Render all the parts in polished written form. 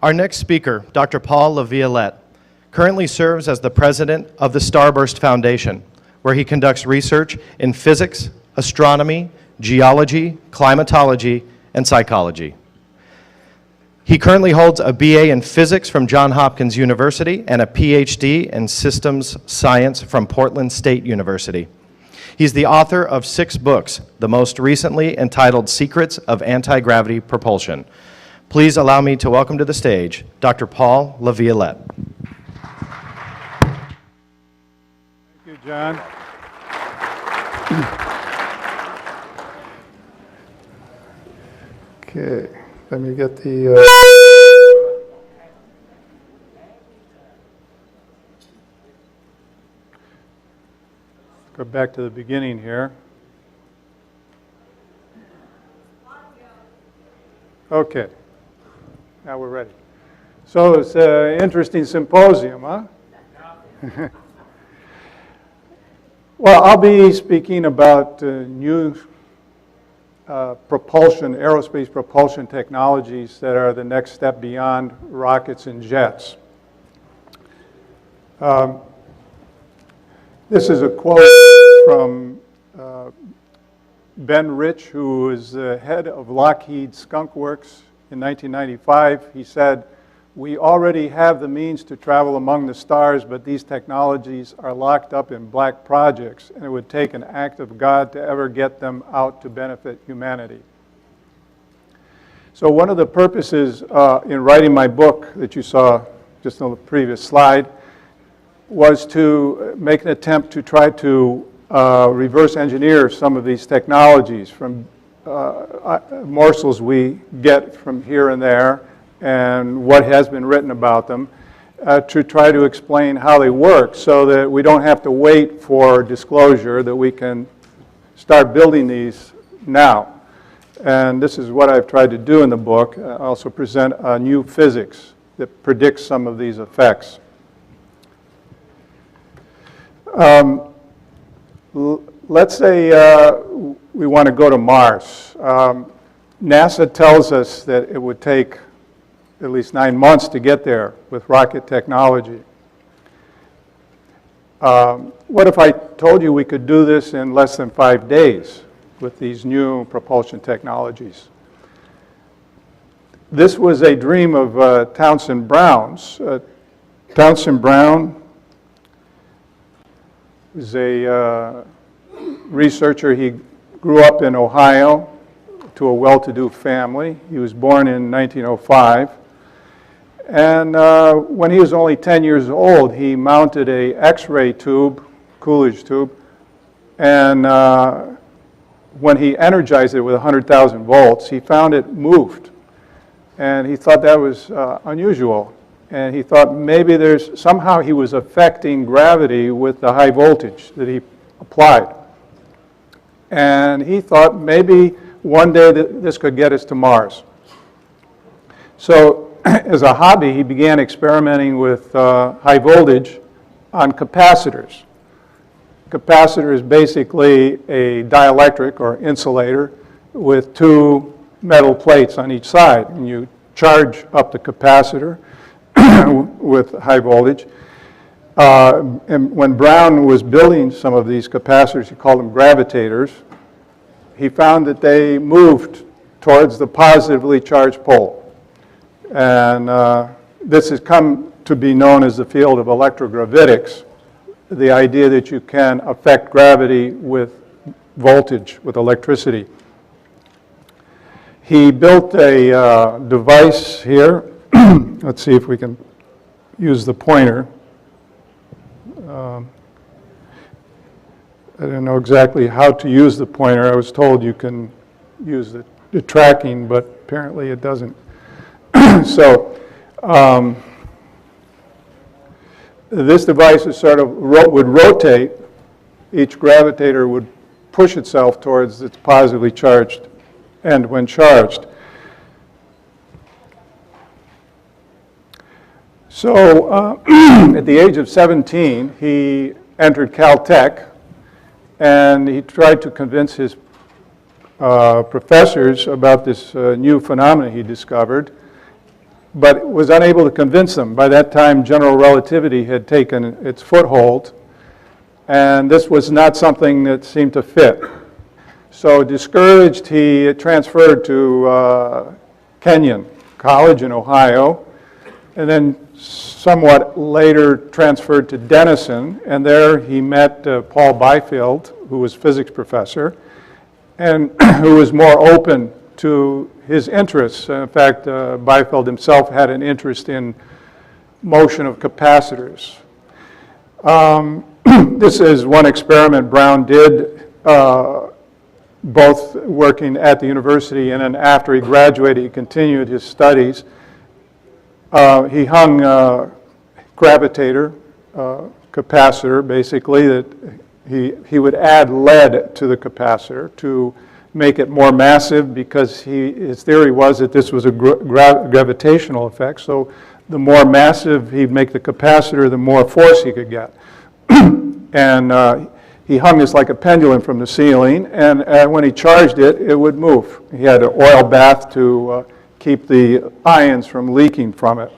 Our next speaker, Dr. Paul Laviolette, currently serves as the president of the Starburst Foundation, where he conducts research in physics, astronomy, geology, climatology, and psychology. He currently holds a BA in physics from Johns Hopkins University and a PhD in systems science from Portland State University. He's the author of 6 books, the most recently entitled Secrets of Anti-Gravity Propulsion. Please allow me to welcome to the stage Dr. Paul Laviolette. Thank you, John. Okay, let me get the... Go back to the beginning here. Okay, now we're ready. So it's an interesting symposium, huh? Well, I'll be speaking about new propulsion, aerospace propulsion technologies that are the next step beyond rockets and jets. This is a quote from Ben Rich, who was the head of Lockheed Skunk Works in 1995. He said, "We already have the means to travel among the stars, but these technologies are locked up in black projects, and it would take an act of God to ever get them out to benefit humanity." So one of the purposes in writing my book that you saw just on the previous slide was to make an attempt to try to reverse engineer some of these technologies from morsels we get from here and there and what has been written about them, to try to explain how they work so that we don't have to wait for disclosure, that we can start building these now. And this is what I've tried to do in the book. I also present a new physics that predicts some of these effects. Let's say we want to go to Mars. NASA tells us that it would take at least 9 months to get there with rocket technology. What if I told you we could do this in less than 5 days with these new propulsion technologies? This was a dream of Townsend Brown's. Townsend Brown was a researcher. He grew up in Ohio to a well-to-do family. He was born in 1905. And when he was only 10 years old, he mounted a X-ray tube, Coolidge tube, and when he energized it with 100,000 volts, he found it moved. And he thought that was unusual. And he thought maybe somehow he was affecting gravity with the high voltage that he applied. And he thought maybe one day this could get us to Mars. So as a hobby, he began experimenting with high voltage on capacitors. Capacitor is basically a dielectric or insulator with 2 metal plates on each side. And you charge up the capacitor with high voltage. And when Brown was building some of these capacitors, he called them gravitators, he found that they moved towards the positively charged pole. And this has come to be known as the field of electrogravitics, the idea that you can affect gravity with voltage, with electricity. He built a device here. Let's see if we can use the pointer. I don't know exactly how to use the pointer. I was told you can use the tracking, but apparently it doesn't. So this device is sort of would rotate. Each gravitator would push itself towards its positively charged end when charged. So at the age of 17, he entered Caltech, and he tried to convince his professors about this new phenomenon he discovered. but was unable to convince them. By that time, general relativity had taken its foothold, and this was not something that seemed to fit. So discouraged, he transferred to Kenyon College in Ohio, and then somewhat later transferred to Denison, and there he met Paul Byfield, who was physics professor, and who was more open to his interests. In fact, Byfield himself had an interest in motion of capacitors. This is one experiment Brown did, both working at the university and then after he graduated, he continued his studies. He hung a gravitator, capacitor, basically, that he would add lead to the capacitor to make it more massive, because his theory was that this was a gravitational effect. So the more massive he'd make the capacitor, the more force he could get. And he hung this like a pendulum from the ceiling, and when he charged it, it would move. He had an oil bath to keep the ions from leaking from it.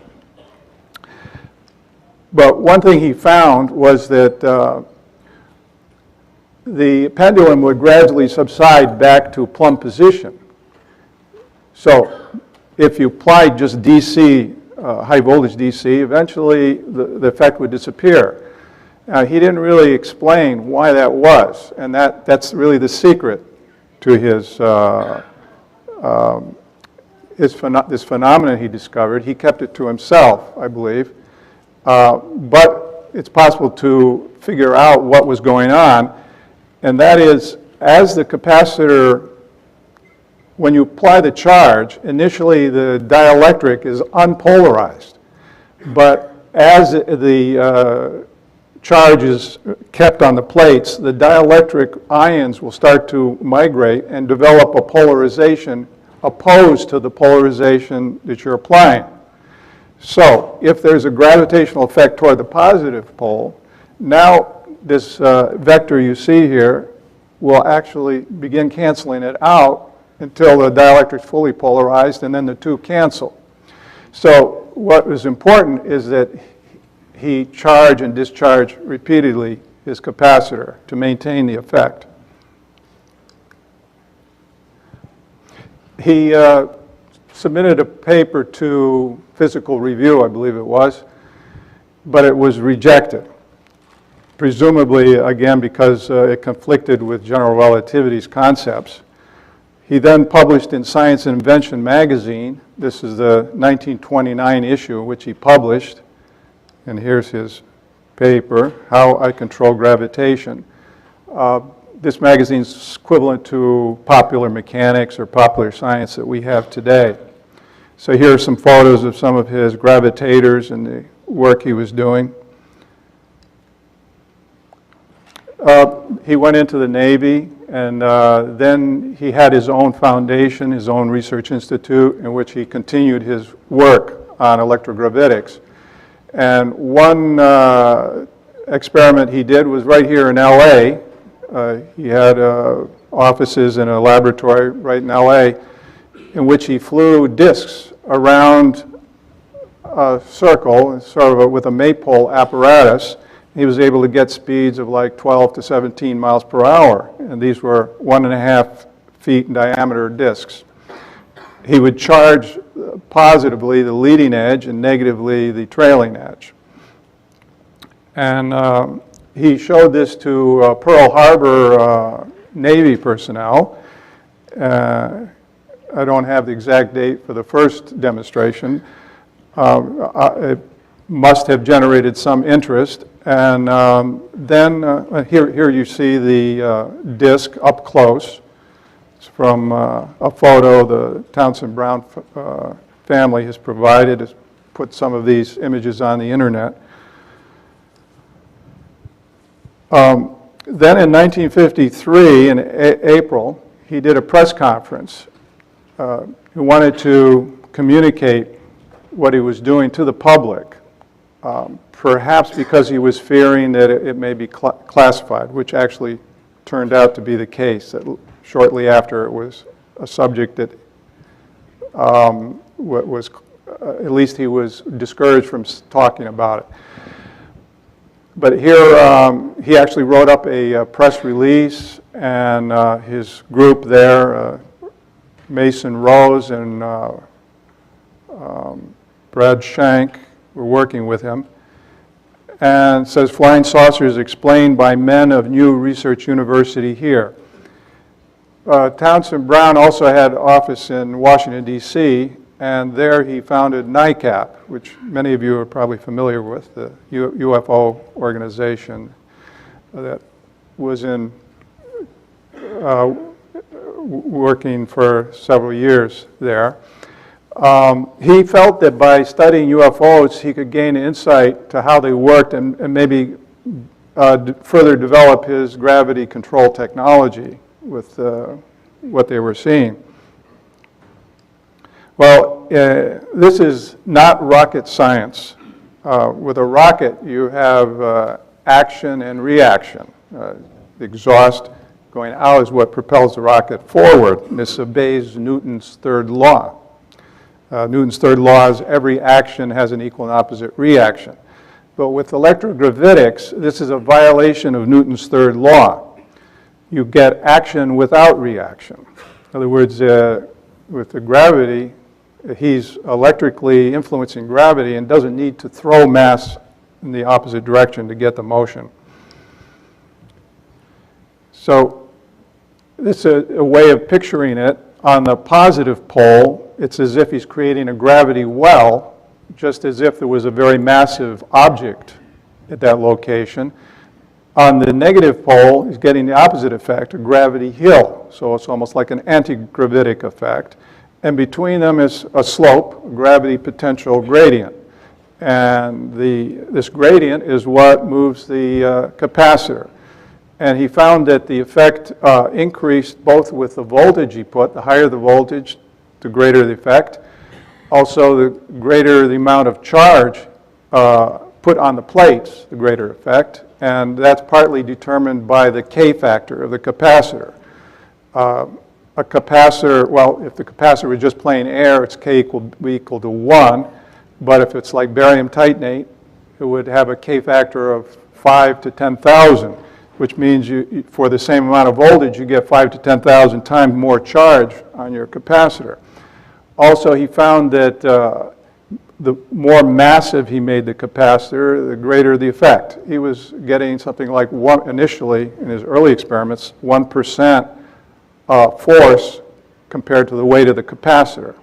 But one thing he found was that the pendulum would gradually subside back to plumb position. So if you applied just DC, high voltage DC, eventually the effect would disappear. He didn't really explain why that was, and that's really the secret to this phenomenon he discovered. He kept it to himself, I believe, but it's possible to figure out what was going on, and that is, as the capacitor, when you apply the charge, initially the dielectric is unpolarized, but as the charge is kept on the plates, the dielectric ions will start to migrate and develop a polarization opposed to the polarization that you're applying. So if there's a gravitational effect toward the positive pole, now this vector you see here will actually begin canceling it out until the dielectric is fully polarized, and then the two cancel. So what was important is that he charge and discharge repeatedly his capacitor to maintain the effect. He submitted a paper to Physical Review, I believe it was, but it was rejected. Presumably, again, because it conflicted with general relativity's concepts. He then published in Science and Invention magazine. This is the 1929 issue in which he published. And here's his paper, How I Control Gravitation. This magazine is equivalent to Popular Mechanics or Popular Science that we have today. So here are some photos of some of his gravitators and the work he was doing. He went into the Navy, and then he had his own foundation, his own research institute, in which he continued his work on electrogravitics. And one experiment he did was right here in LA. He had offices in a laboratory right in LA in which he flew disks around a circle, sort of with a maypole apparatus. He was able to get speeds of like 12 to 17 miles per hour, and these were 1.5 feet in diameter disks. He would charge positively the leading edge and negatively the trailing edge. And he showed this to Pearl Harbor Navy personnel. I don't have the exact date for the first demonstration. It must have generated some interest. And then here you see the disk up close. It's from a photo the Townsend Brown family has provided. Has put some of these images on the internet. Then in 1953, in April, he did a press conference. He wanted to communicate what he was doing to the public, perhaps because he was fearing that it may be classified, which actually turned out to be the case. That shortly after, it was a subject that was at least he was discouraged from talking about it. But here, he actually wrote up a press release, and his group there, Mason Rose and Brad Shank, were working with him. And says, flying saucers explained by men of New Research University here. Townsend Brown also had office in Washington, D.C., and there he founded NICAP, which many of you are probably familiar with, the UFO organization that was in working for several years there. He felt that by studying UFOs, he could gain insight to how they worked and maybe further develop his gravity control technology with what they were seeing. Well, this is not rocket science. With a rocket, you have action and reaction. The exhaust going out is what propels the rocket forward. This obeys Newton's third law. Newton's third law is every action has an equal and opposite reaction. But with electrogravitics, this is a violation of Newton's third law. You get action without reaction. In other words, with the gravity, he's electrically influencing gravity and doesn't need to throw mass in the opposite direction to get the motion. So this is a way of picturing it. On the positive pole, it's as if he's creating a gravity well, just as if there was a very massive object at that location. On the negative pole, he's getting the opposite effect, a gravity hill. So it's almost like an anti-gravitic effect. And between them is a slope, a gravity potential gradient. And this gradient is what moves the capacitor. And he found that the effect increased both with the voltage he put. The higher the voltage, the greater the effect. Also, the greater the amount of charge put on the plates, the greater effect. And that's partly determined by the K factor of the capacitor. A capacitor, well, if the capacitor was just plain air, its K would be equal to 1. But if it's like barium titanate, it would have a K factor of 5 to 10,000, which means you, for the same amount of voltage, you get 5 to 10,000 times more charge on your capacitor. Also, he found that the more massive he made the capacitor, the greater the effect. He was getting something like initially, in his early experiments, 1% force compared to the weight of the capacitor.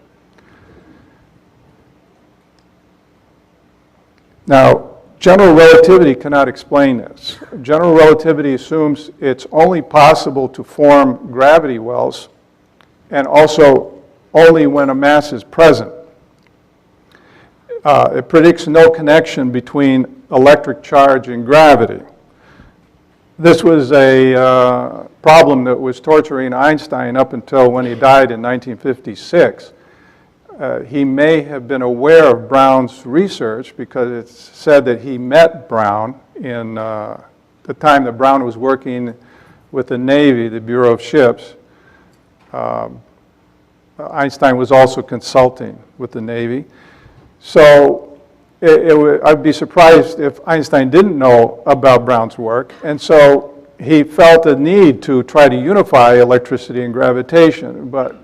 Now, general relativity cannot explain this. General relativity assumes it's only possible to form gravity wells, and also only when a mass is present. It predicts no connection between electric charge and gravity. This was a problem that was torturing Einstein up until when he died in 1956. He may have been aware of Brown's research because it's said that he met Brown in the time that Brown was working with the Navy, the Bureau of Ships. Einstein was also consulting with the Navy. So I'd be surprised if Einstein didn't know about Brown's work. And so he felt a need to try to unify electricity and gravitation, but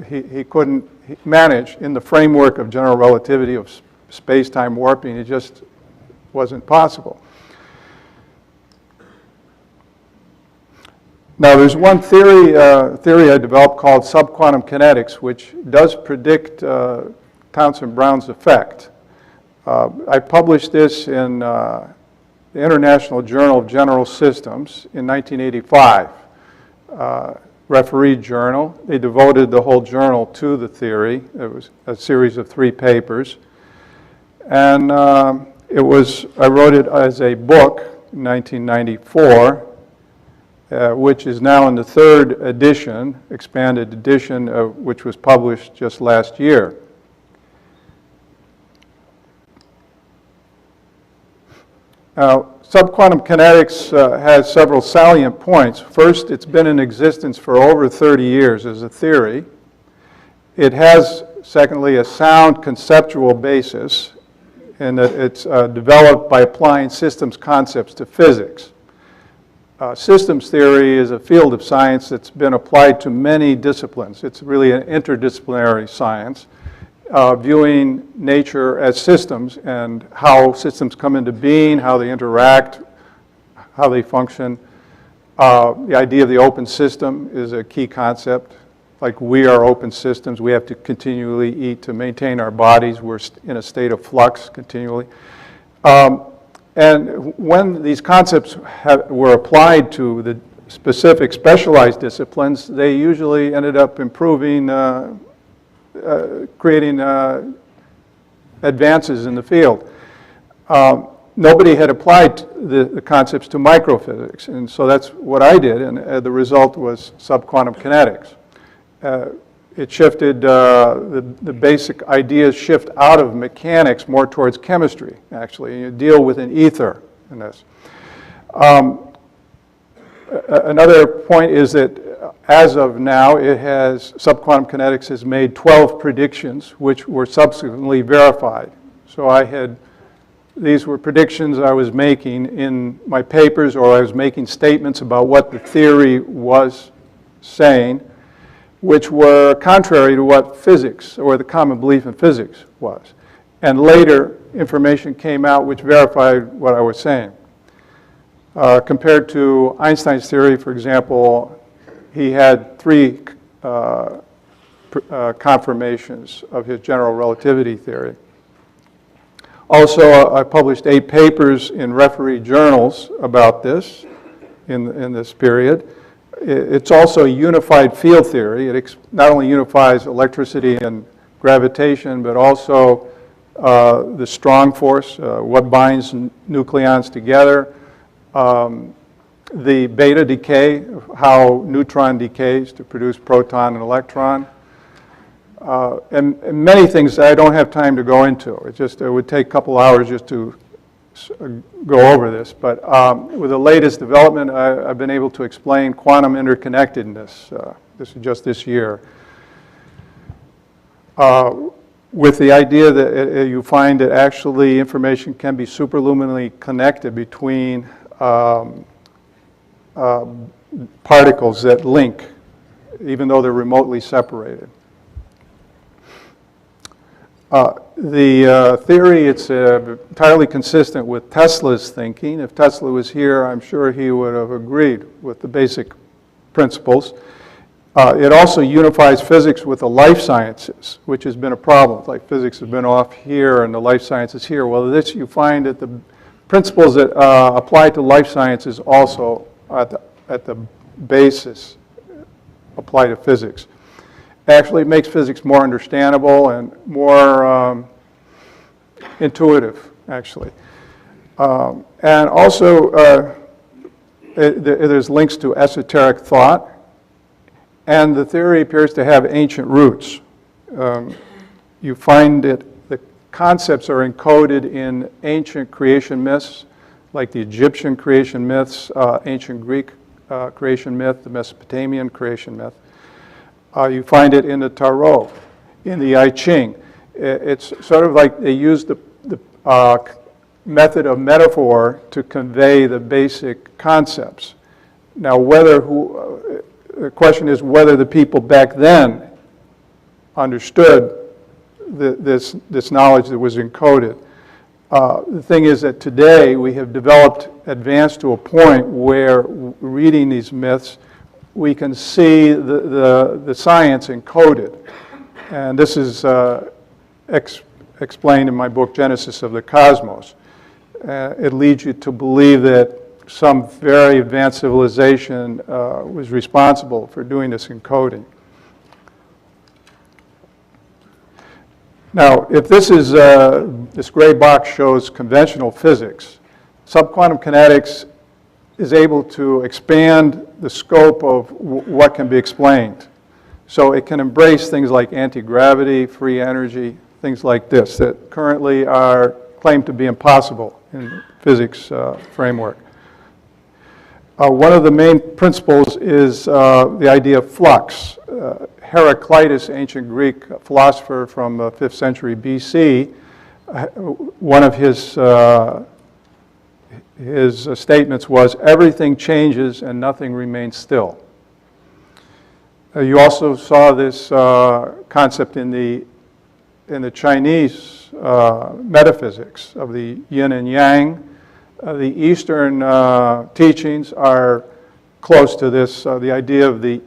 he couldn't manage in the framework of general relativity of space-time warping. It just wasn't possible. Now, there's one theory I developed called subquantum kinetics, which does predict Townsend Brown's effect. I published this in the International Journal of General Systems in 1985. Refereed journal. They devoted the whole journal to the theory. It was a series of 3 papers. And I wrote it as a book in 1994, which is now in the 3rd edition, expanded edition, which was published just last year. Now, subquantum kinetics has several salient points. First, it's been in existence for over 30 years as a theory. It has secondly, a sound conceptual basis, and that it's developed by applying systems concepts to physics. Systems theory is a field of science that's been applied to many disciplines. It's really an interdisciplinary science, viewing nature as systems and how systems come into being, how they interact, how they function. The idea of the open system is a key concept. Like, we are open systems. We have to continually eat to maintain our bodies. We're in a state of flux continually. And when these concepts were applied to the specific specialized disciplines, they usually ended up improving, creating advances in the field. Nobody had applied the concepts to microphysics, and so that's what I did, and the result was subquantum kinetics. It shifted, the basic ideas shift out of mechanics more towards chemistry, actually. You deal with an ether in this. Another point is that as of now, subquantum kinetics has made 12 predictions, which were subsequently verified. So these were predictions I was making in my papers, or I was making statements about what the theory was saying, which were contrary to what physics, or the common belief in physics, was. And later, information came out which verified what I was saying. Compared to Einstein's theory, for example, he had 3 confirmations of his general relativity theory. Also, I published 8 papers in referee journals about this in this period. It's also a unified field theory. It not only unifies electricity and gravitation, but also the strong force, what binds nucleons together, the beta decay, how neutron decays to produce proton and electron, and many things that I don't have time to go into. It would take a couple hours just to go over this, but with the latest development, I've been able to explain quantum interconnectedness. This is just this year, with the idea that you find that actually information can be superluminally connected between particles that link, even though they're remotely separated. The theory, it's entirely consistent with Tesla's thinking. If Tesla was here, I'm sure he would have agreed with the basic principles. It also unifies physics with the life sciences, which has been a problem. Like, physics has been off here and the life sciences here. Well, this, you find that the principles that apply to life sciences also at the basis apply to physics. Actually, it makes physics more understandable and more intuitive, actually. And also, there's links to esoteric thought, and the theory appears to have ancient roots. You find that the concepts are encoded in ancient creation myths, like the Egyptian creation myths, ancient Greek creation myth, the Mesopotamian creation myth. You find it in the Tarot, in the I Ching. It's sort of like they use the method of metaphor to convey the basic concepts. Now, the question is whether the people back then understood this knowledge that was encoded. The thing is that today we have advanced to a point where reading these myths, we can see the science encoded. And this is explained in my book, Genesis of the Cosmos. It leads you to believe that some very advanced civilization was responsible for doing this encoding. Now, if this gray box shows conventional physics, subquantum kinetics is able to expand the scope of what can be explained. So it can embrace things like anti-gravity, free energy, things like this that currently are claimed to be impossible in physics framework. One of the main principles is the idea of flux. Heraclitus, ancient Greek philosopher from the 5th century BC, one of his statements was, "Everything changes and nothing remains still." You also saw this concept in the Chinese metaphysics of the yin and yang. The Eastern teachings are close to this, the idea of the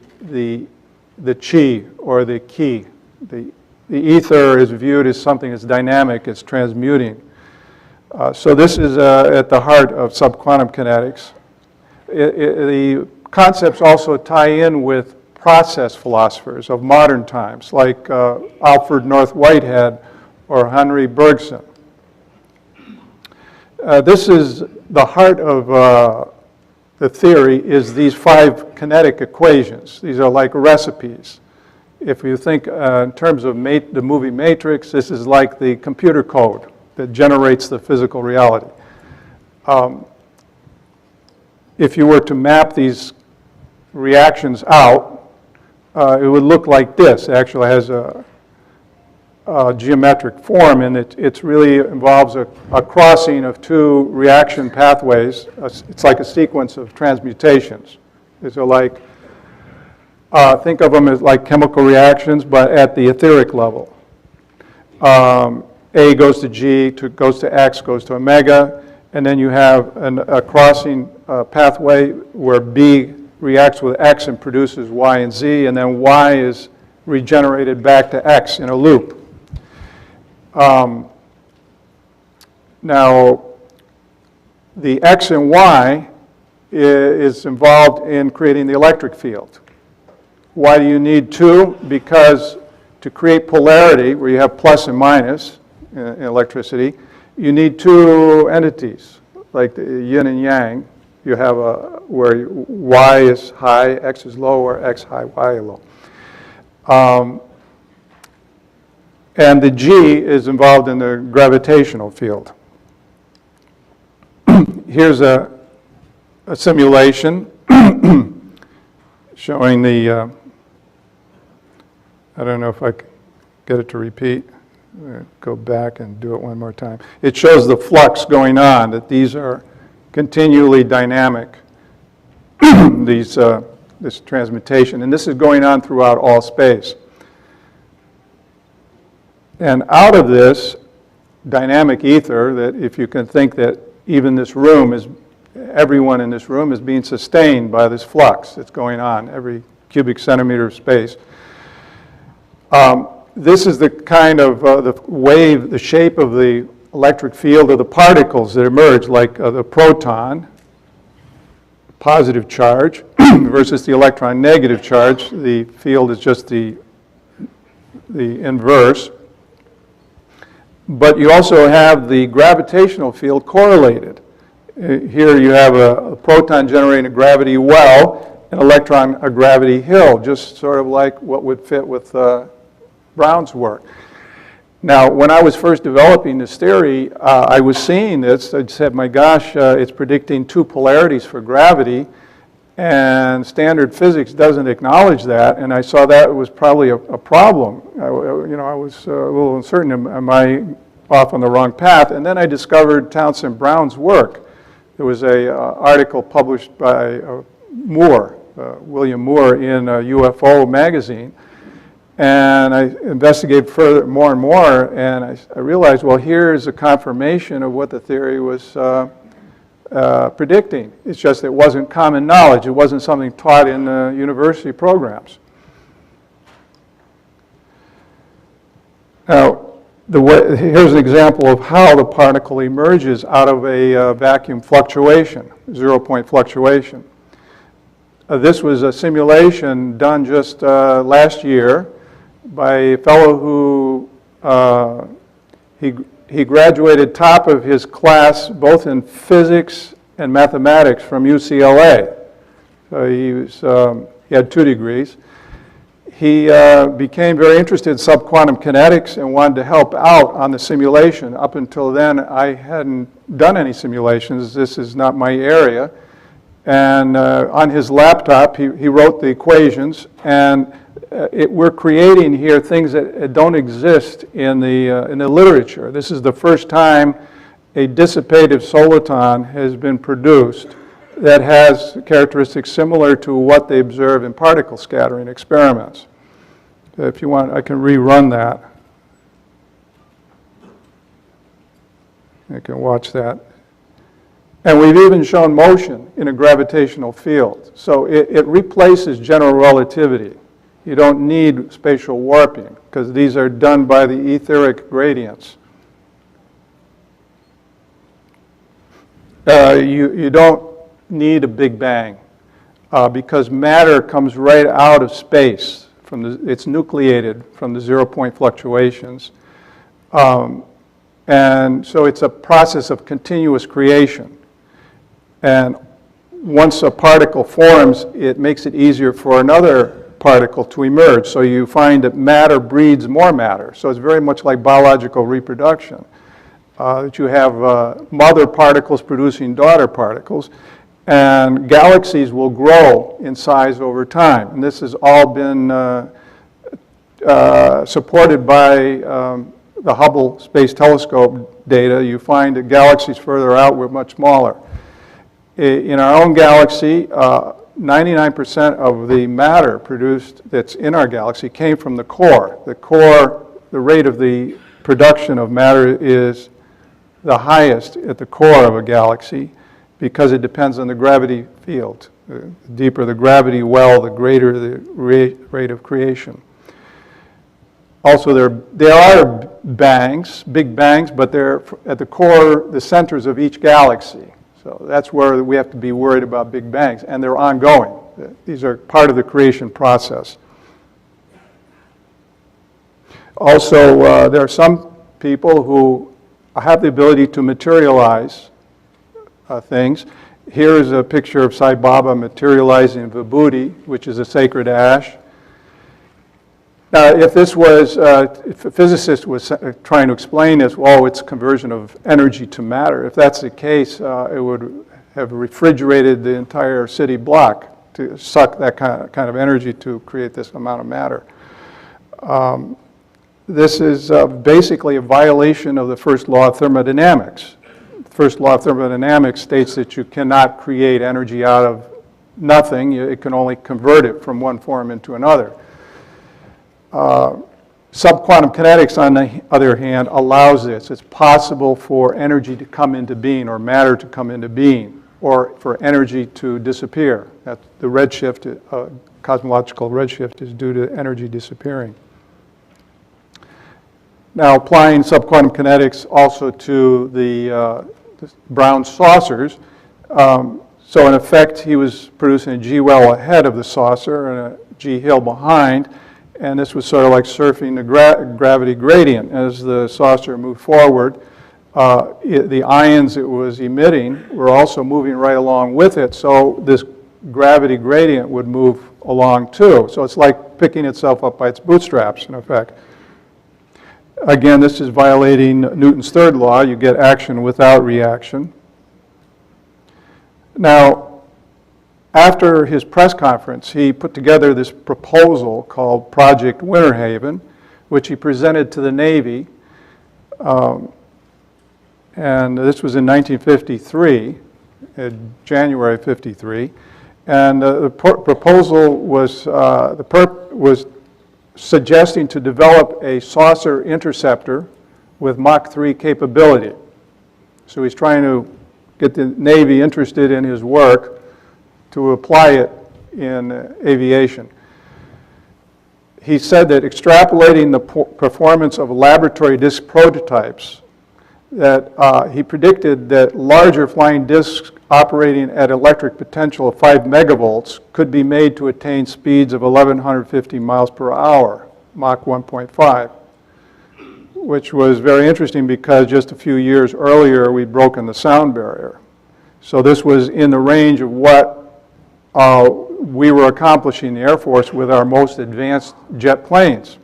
qi or the qi. The ether is viewed as something that's dynamic, it's transmuting. So this is at the heart of subquantum kinetics. The concepts also tie in with process philosophers of modern times, like Alfred North Whitehead or Henry Bergson. This is the heart of the theory, is these 5 kinetic equations. These are like recipes. If you think in terms of the movie Matrix, this is like the computer code that generates the physical reality. If you were to map these reactions out, it would look like this. It actually has a geometric form, and it really involves a crossing of 2 reaction pathways. It's like a sequence of transmutations. These are like, think of them as like chemical reactions, but at the etheric level. A goes to G, goes to X, goes to omega, and then you have a crossing pathway where B reacts with X and produces Y and Z, and then Y is regenerated back to X in a loop. Now, the X and Y is involved in creating the electric field. Why do you need 2? Because to create polarity, where you have plus and minus in electricity, you need 2 entities, like the yin and yang. You have where Y is high, X is low, or X high, Y low. And the G is involved in the gravitational field. Here's a simulation showing the, I don't know if I can get it to repeat. Go back and do it one more time. It shows the flux going on, that these are continually dynamic, this transmutation. And this is going on throughout all space. And out of this dynamic ether, that if you can think that even this room is, everyone in this room is being sustained by this flux that's going on every cubic centimeter of space. This is the kind of the wave, the shape of the electric field of the particles that emerge, like the proton, positive charge, versus the electron, negative charge. The field is just the inverse. But you also have the gravitational field correlated. Here you have a proton generating a gravity well, an electron a gravity hill, just sort of like what would fit with Brown's work. Now, when I was first developing this theory, I was seeing this. I said, my gosh, it's predicting 2 polarities for gravity, and standard physics doesn't acknowledge that, and I saw that was probably a problem. I was a little uncertain, am I off on the wrong path? And then I discovered Townsend Brown's work. There was an article published by William Moore in UFO magazine, and I investigated further, more and more, and I realized, well, here's a confirmation of what the theory was predicting. It's just it wasn't common knowledge. It wasn't something taught in university programs. Now, here's an example of how the particle emerges out of a vacuum fluctuation, 0-point fluctuation. This was a simulation done just last year by a fellow who he graduated top of his class both in physics and mathematics from UCLA. So he had 2 degrees. He became very interested in subquantum kinetics and wanted to help out on the simulation. Up until then, I hadn't done any simulations. This is not my area. And on his laptop, he wrote the equations. And We're creating here things that don't exist in the literature. This is the first time a dissipative soliton has been produced that has characteristics similar to what they observe in particle scattering experiments. If you want, I can rerun that. You can watch that. And we've even shown motion in a gravitational field. So it replaces general relativity. You don't need spatial warping because these are done by the etheric gradients. You don't need a Big Bang because matter comes right out of space. It's nucleated from the zero-point fluctuations. And so it's a process of continuous creation. And once a particle forms, it makes it easier for another particle to emerge. So you find that matter breeds more matter. So it's very much like biological reproduction. That you have mother particles producing daughter particles, and galaxies will grow in size over time. And this has all been supported by the Hubble Space Telescope data. You find that galaxies further out were much smaller. In our own galaxy, 99% of the matter produced that's in our galaxy came from the core. The rate of the production of matter is the highest at the core of a galaxy because it depends on the gravity field. The deeper the gravity well, the greater the rate of creation. Also, there are bangs, big bangs, but they're at the core, the centers of each galaxy. So that's where we have to be worried about big bangs, and they're ongoing. These are part of the creation process. Also, there are some people who have the ability to materialize things. Here is a picture of Sai Baba materializing vibhuti, which is a sacred ash. Now, if a physicist was trying to explain this, well, it's conversion of energy to matter. If that's the case, it would have refrigerated the entire city block to suck that kind of energy to create this amount of matter. This is basically a violation of the first law of thermodynamics. The first law of thermodynamics states that you cannot create energy out of nothing. It can only convert it from one form into another. Subquantum kinetics, on the other hand, allows this. It's possible for energy to come into being or matter to come into being or for energy to disappear. That's the redshift, cosmological redshift is due to energy disappearing. Now, applying subquantum kinetics also to the brown saucers. So in effect, he was producing a G well ahead of the saucer and a G hill behind. And this was sort of like surfing the gravity gradient. As the saucer moved forward, the ions it was emitting were also moving right along with it. So this gravity gradient would move along too. So it's like picking itself up by its bootstraps, in effect. Again, this is violating Newton's third law. You get action without reaction. Now, after his press conference, he put together this proposal called Project Winter Haven, which he presented to the Navy. And this was in 1953, in January 53. And the proposal was suggesting to develop a saucer interceptor with Mach 3 capability. So he's trying to get the Navy interested in his work to apply it in aviation. He said that extrapolating the performance of laboratory disk prototypes, that he predicted that larger flying disks operating at electric potential of 5 megavolts could be made to attain speeds of 1,150 miles per hour, Mach 1.5, which was very interesting because just a few years earlier we'd broken the sound barrier. So this was in the range of what we were accomplishing in the Air Force with our most advanced jet planes.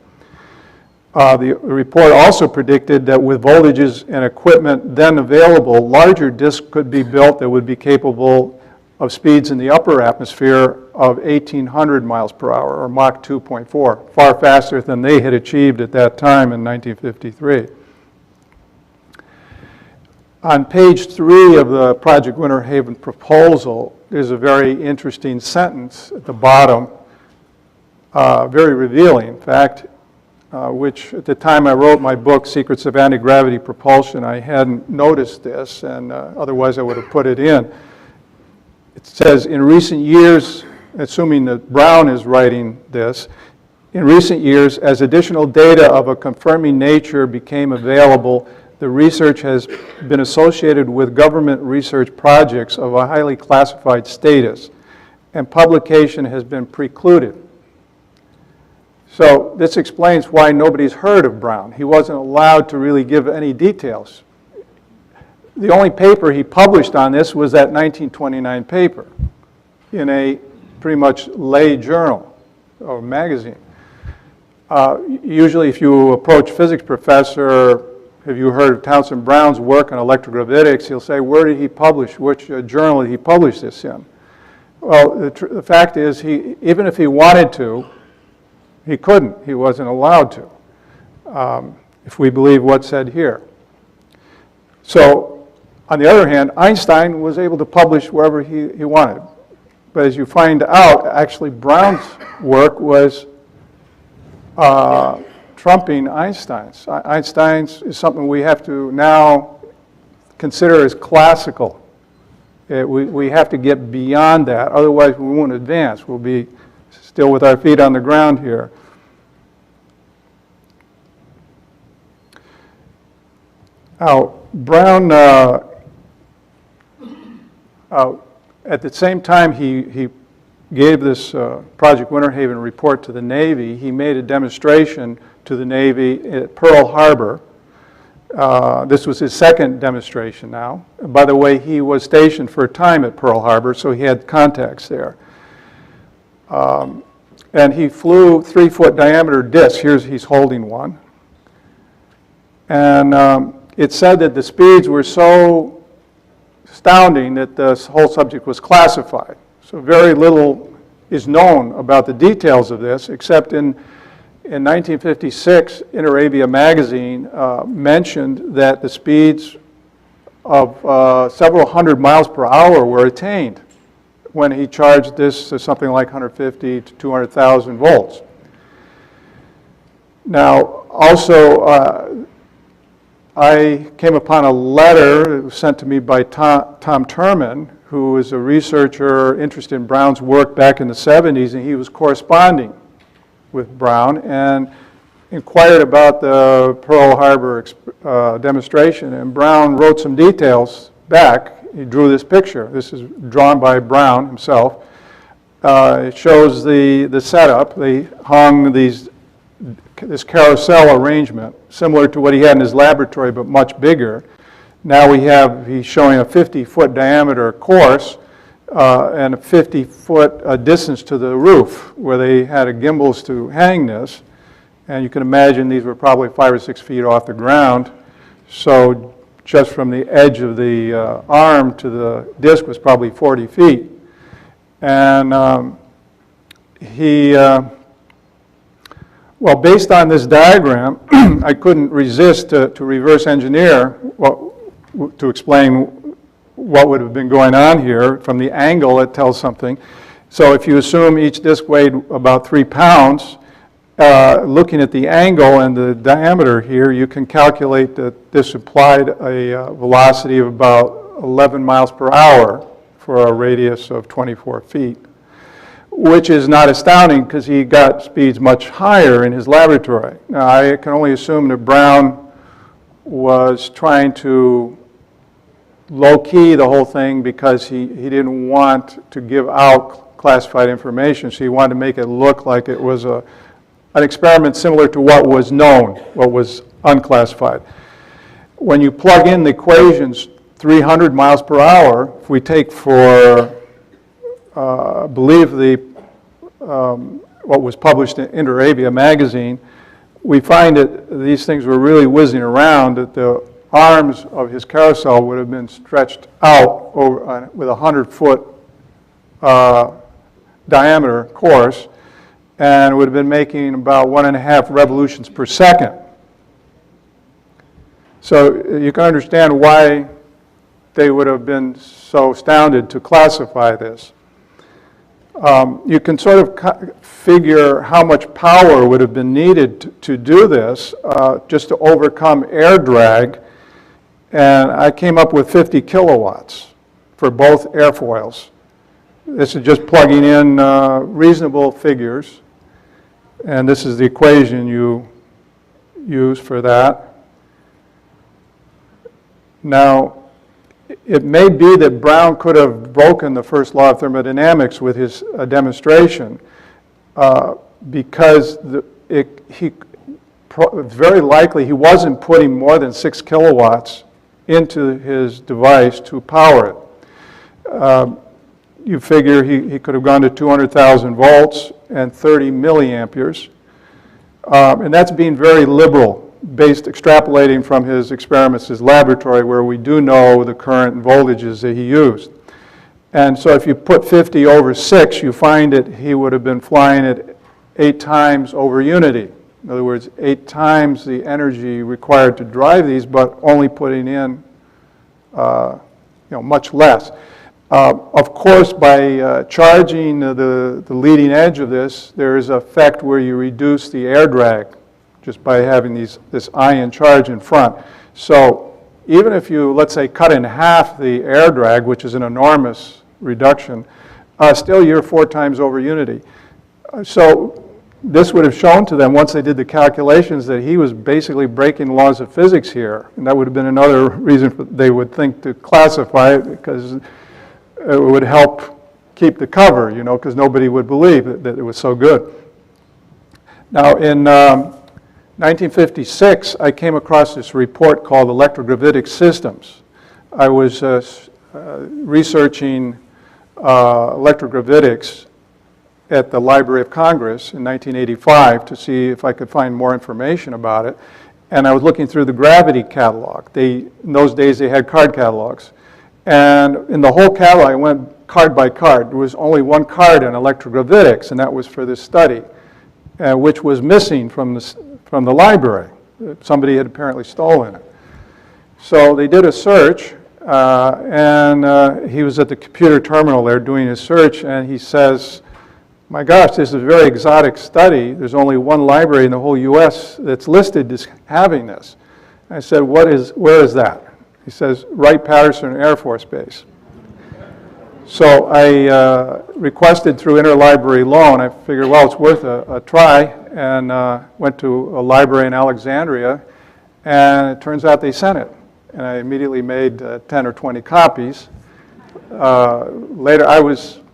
The report also predicted that with voltages and equipment then available, larger disks could be built that would be capable of speeds in the upper atmosphere of 1,800 miles per hour, or Mach 2.4, far faster than they had achieved at that time in 1953. On page 3 of the Project Winter Haven proposal, there's a very interesting sentence at the bottom, very revealing, in fact, which at the time I wrote my book, Secrets of Anti-Gravity Propulsion, I hadn't noticed this, and otherwise I would have put it in. It says, in recent years, assuming that Brown is writing this, in recent years, as additional data of a confirming nature became available, the research has been associated with government research projects of a highly classified status, and publication has been precluded. So this explains why nobody's heard of Brown. He wasn't allowed to really give any details. The only paper he published on this was that 1929 paper in a pretty much lay journal or magazine. Usually if you approach a physics professor, have you heard of Townsend Brown's work on electrogravitics, he'll say, where did he publish, which journal did he publish this in? Well, the fact is, even if he wanted to, he couldn't. He wasn't allowed to, if we believe what's said here. So, on the other hand, Einstein was able to publish wherever he wanted. But as you find out, actually Brown's work was trumping Einstein's. Einstein's is something we have to now consider as classical. We have to get beyond that, otherwise we won't advance. We'll be still with our feet on the ground here. Now, Brown, at the same time he gave this Project Winter Haven report to the Navy, he made a demonstration to the Navy at Pearl Harbor. This was his second demonstration now. By the way, he was stationed for a time at Pearl Harbor, so he had contacts there. And he flew 3-foot diameter discs. He's holding one. And it said that the speeds were so astounding that the whole subject was classified. So very little is known about the details of this, except in 1956, Interavia magazine mentioned that the speeds of several hundred miles per hour were attained when he charged this to something like 150 to 200,000 volts. Now, also, I came upon a letter that was sent to me by Tom Terman, who is a researcher interested in Brown's work back in the 70s, and he was corresponding with Brown and inquired about the Pearl Harbor demonstration, and Brown wrote some details back. He drew this picture. This is drawn by Brown himself. It shows the setup. They hung this carousel arrangement, similar to what he had in his laboratory, but much bigger. Now he's showing a 50-foot diameter course and a 50-foot distance to the roof, where they had gimbals to hang this. And you can imagine these were probably 5 or 6 feet off the ground. So just from the edge of the arm to the disc was probably 40 feet. And well, based on this diagram, I couldn't resist to reverse engineer to explain what would have been going on here. From the angle, it tells something. So if you assume each disc weighed about 3 pounds, looking at the angle and the diameter here, you can calculate that this implied a velocity of about 11 miles per hour for a radius of 24 feet, which is not astounding because he got speeds much higher in his laboratory. Now, I can only assume that Brown was trying to low-key the whole thing because he didn't want to give out classified information, so he wanted to make it look like it was an experiment similar to what was known, what was unclassified. When you plug in the equations 300 miles per hour, if we take for, I believe what was published in Interavia magazine, we find that these things were really whizzing around, that the arms of his carousel would have been stretched out with a 100-foot diameter course, and would have been making about 1.5 revolutions per second. So you can understand why they would have been so astounded to classify this. You can sort of figure how much power would have been needed to do this just to overcome air drag, and I came up with 50 kilowatts for both airfoils. This is just plugging in reasonable figures, and this is the equation you use for that. Now, it may be that Brown could have broken the first law of thermodynamics with his demonstration because very likely he wasn't putting more than 6 kilowatts into his device to power it. You figure he could have gone to 200,000 volts and 30 milliamperes. And that's being very liberal, based extrapolating from his experiments, his laboratory, where we do know the current voltages that he used. And so if you put 50 over 6, you find that he would have been flying at 8 times over unity. In other words, 8 times the energy required to drive these, but only putting in much less. Of course, by charging the leading edge of this, there is an effect where you reduce the air drag just by having this ion charge in front. So even if you, let's say, cut in half the air drag, which is an enormous reduction, still you're 4 times over unity. So this would have shown to them, once they did the calculations, that he was basically breaking the laws of physics here. And that would have been another reason they would think to classify it, because it would help keep the cover, because nobody would believe that it was so good. Now, in 1956, I came across this report called Electrogravitic Systems. I was researching electrogravitics at the Library of Congress in 1985 to see if I could find more information about it. And I was looking through the gravity catalog. In those days, they had card catalogs. And in the whole catalog, I went card by card. There was only one card in electrogravitics, and that was for this study, which was missing from the library. Somebody had apparently stolen it. So they did a search, and he was at the computer terminal there doing his search, and he says, "My gosh, this is a very exotic study. There's only one library in the whole U.S. that's listed as having this." I said, where is that? He says, Wright-Patterson Air Force Base. So I requested through interlibrary loan. I figured, well, it's worth a try, and went to a library in Alexandria, and it turns out they sent it. And I immediately made 10 or 20 copies. Later,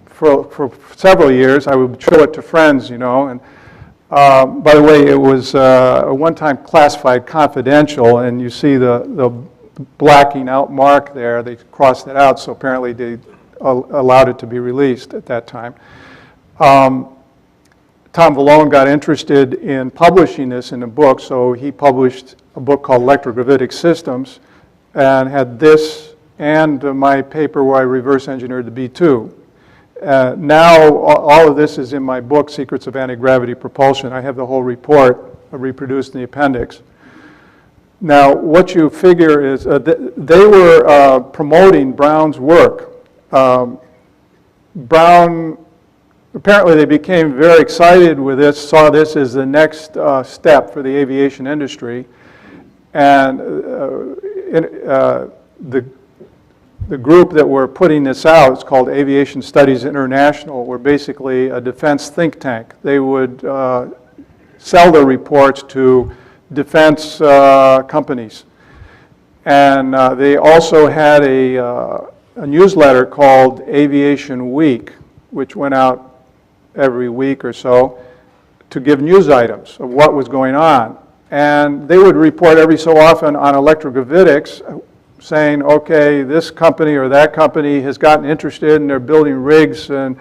for several years, I would show it to friends, and by the way, it was a one-time classified confidential, and you see the blacking out mark there. They crossed it out, so apparently they allowed it to be released at that time. Tom Vallone got interested in publishing this in a book, so he published a book called Electrogravitic Systems, and had this and my paper where I reverse engineered the B2. Now, all of this is in my book, Secrets of Anti-Gravity Propulsion. I have the whole report reproduced in the appendix. Now, what you figure is they were promoting Brown's work. Brown, apparently they became very excited with this, saw this as the next step for the aviation industry. And the group that were putting this out, it's called Aviation Studies International, were basically a defense think tank. They would sell their reports to defense companies. And they also had a newsletter called Aviation Week, which went out every week or so to give news items of what was going on. And they would report every so often on electrogravitics, saying, okay, this company or that company has gotten interested and they're building rigs. And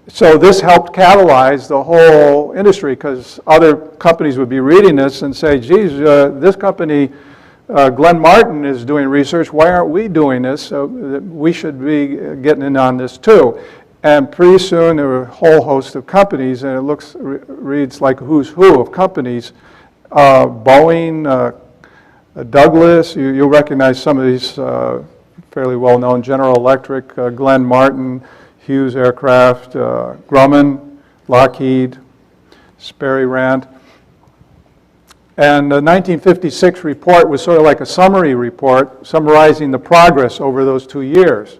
so this helped catalyze the whole industry, because other companies would be reading this and say, geez, this company Glenn Martin is doing research. Why aren't we doing this? So we should be getting in on this too. And pretty soon there were a whole host of companies, and it reads like a who's who of companies. Boeing, Douglas, you'll recognize some of these fairly well-known, General Electric, Glenn Martin, Hughes Aircraft, Grumman, Lockheed, Sperry Rand. And the 1956 report was sort of like a summary report summarizing the progress over those 2 years.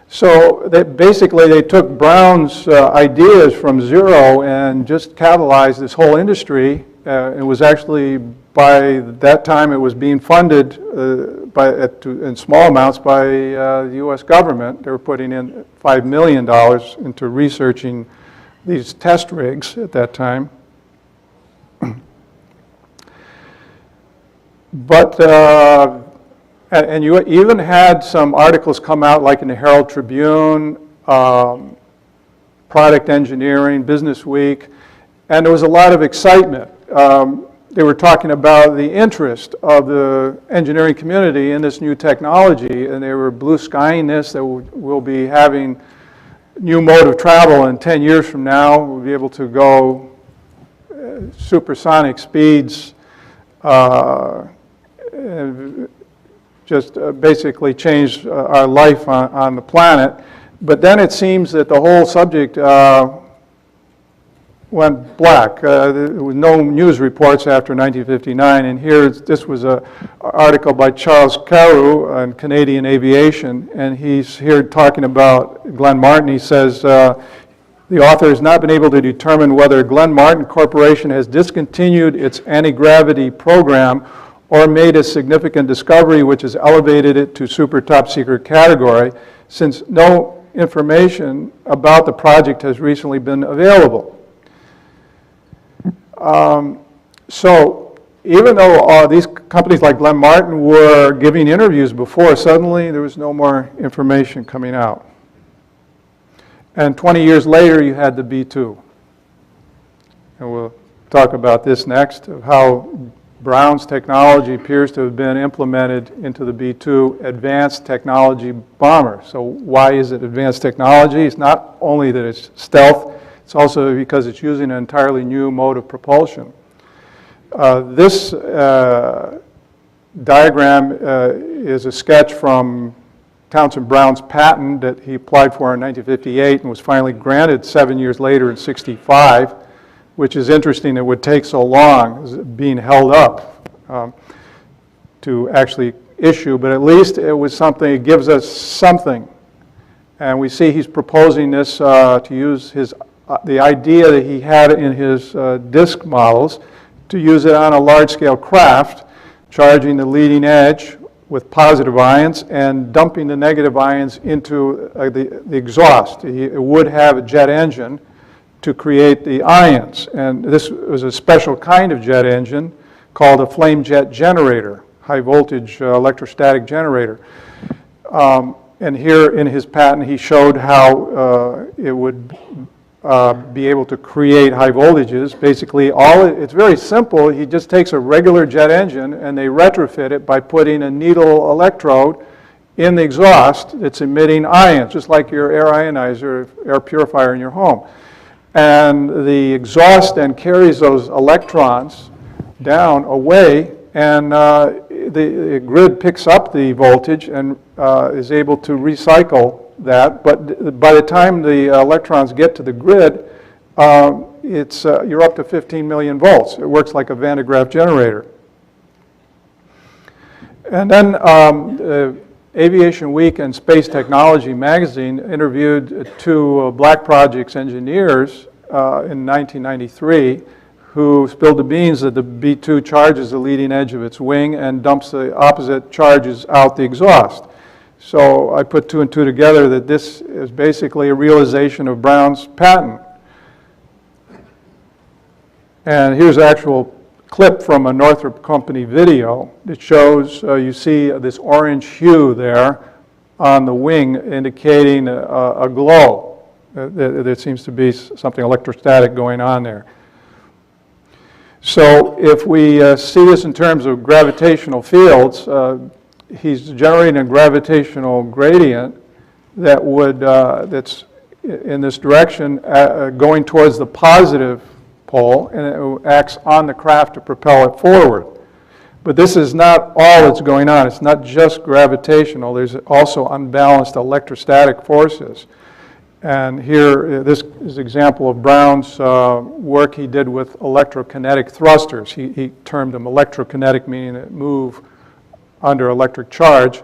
So basically they took Brown's ideas from zero and just catalyzed this whole industry. It was actually, by that time, it was being funded in small amounts by the U.S. government. They were putting in $5 million into researching these test rigs at that time. But, and you even had some articles come out, like in the Herald Tribune, Product Engineering, Business Week, and there was a lot of excitement. They were talking about the interest of the engineering community in this new technology, and they were blue skying this, that we'll be having new mode of travel in 10 years from now. We'll be able to go supersonic speeds, just basically change our life on the planet. But then it seems that the whole subject went black. There was no news reports after 1959, and here, this was an article by Charles Carew on Canadian aviation, and he's here talking about Glenn Martin. He says, the author has not been able to determine whether Glenn Martin Corporation has discontinued its anti-gravity program or made a significant discovery which has elevated it to super top secret category, since no information about the project has recently been available. So even though these companies like Glenn Martin were giving interviews before, suddenly there was no more information coming out. And 20 years later, you had the B-2. And we'll talk about this next, of how Brown's technology appears to have been implemented into the B-2 advanced technology bomber. So why is it advanced technology? It's not only that it's stealth, it's also because it's using an entirely new mode of propulsion. This diagram is a sketch from Townsend Brown's patent that he applied for in 1958 and was finally granted 7 years later in 65, which is interesting. It would take so long, being held up to actually issue, but at least it was something, it gives us something. And we see he's proposing this to use the idea that he had in his disk models, to use it on a large-scale craft, charging the leading edge with positive ions and dumping the negative ions into the exhaust. It would have a jet engine to create the ions, and this was a special kind of jet engine called a flame jet generator, high voltage electrostatic generator. And here in his patent he showed how it would be able to create high voltages. Basically, it's very simple. He just takes a regular jet engine and they retrofit it by putting a needle electrode in the exhaust that's emitting ions, just like your air ionizer, air purifier in your home. And the exhaust then carries those electrons down away, and the grid picks up the voltage and is able to recycle that. But by the time the electrons get to the grid, you're up to 15 million volts. It works like a Van de Graaff generator. And then Aviation Week and Space Technology magazine interviewed two Black Projects engineers in 1993 who spilled the beans that the B-2 charges the leading edge of its wing and dumps the opposite charges out the exhaust. So I put two and two together that this is basically a realization of Brown's patent. And here's an actual clip from a Northrop Company video that shows, you see this orange hue there on the wing indicating a glow. There seems to be something electrostatic going on there. So if we see this in terms of gravitational fields, he's generating a gravitational gradient that would, that's in this direction, going towards the positive pole, and it acts on the craft to propel it forward. But this is not all that's going on. It's not just gravitational. There's also unbalanced electrostatic forces. And here, this is an example of Brown's work he did with electrokinetic thrusters. He termed them electrokinetic, meaning that move under electric charge.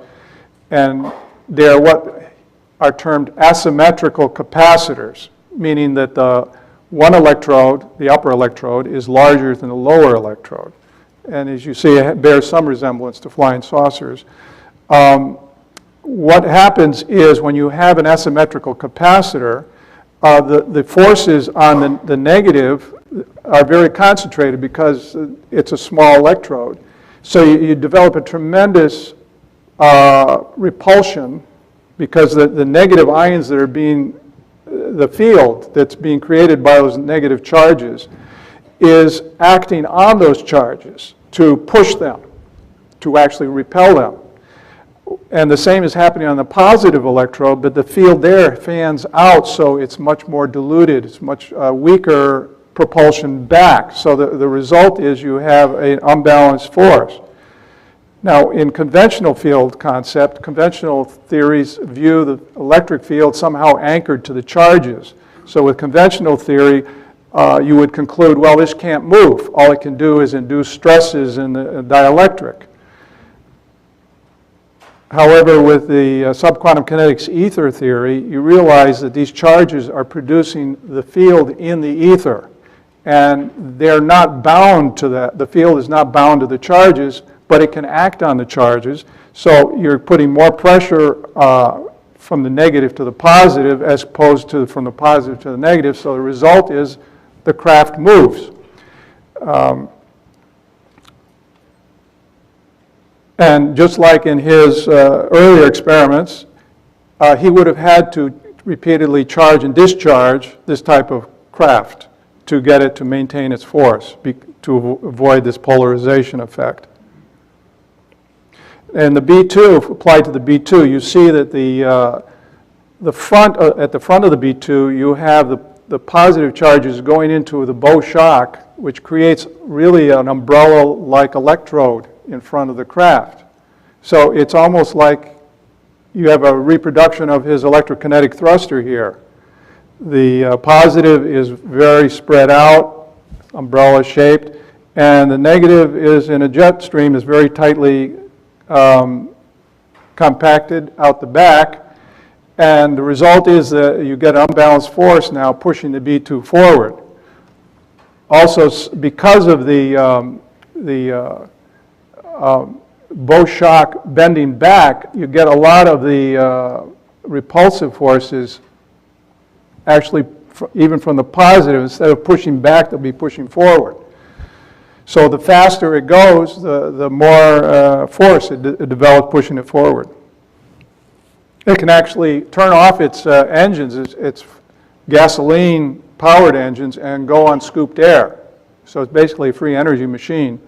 And they're what are termed asymmetrical capacitors, meaning that the one electrode, the upper electrode, is larger than the lower electrode. And as you see, it bears some resemblance to flying saucers. What happens is when you have an asymmetrical capacitor, the forces on the negative are very concentrated because it's a small electrode. So you develop a tremendous repulsion because the negative ions that are being, the field that's being created by those negative charges is acting on those charges to push them, to actually repel them. And the same is happening on the positive electrode, but the field there fans out, so it's much more diluted. It's much weaker propulsion back. So the result is you have an unbalanced force. Now, in conventional field concept, conventional theories view the electric field somehow anchored to the charges. So with conventional theory, you would conclude, well, this can't move. All it can do is induce stresses in the dielectric. However, with the subquantum kinetics ether theory, you realize that these charges are producing the field in the ether. And they're not bound to that. The field is not bound to the charges, but it can act on the charges. So you're putting more pressure from the negative to the positive as opposed to from the positive to the negative. So the result is the craft moves. And just like in his earlier experiments, he would have had to repeatedly charge and discharge this type of craft to get it to maintain its force, to avoid this polarization effect. And the B2, if applied to the B2, you see that the front, at the front of the B2, you have the positive charges going into the bow shock, which creates really an umbrella-like electrode in front of the craft. So it's almost like you have a reproduction of his electrokinetic thruster here. The positive is very spread out, umbrella-shaped, and the negative is in a jet stream is very tightly compacted out the back. And the result is that you get an unbalanced force now pushing the B2 forward. Also, because of the bow shock bending back, you get a lot of the repulsive forces actually even from the positive. Instead of pushing back, they'll be pushing forward. So the faster it goes, the more force it develops pushing it forward. It can actually turn off its engines, its gasoline-powered engines, and go on scooped air. So it's basically a free energy machine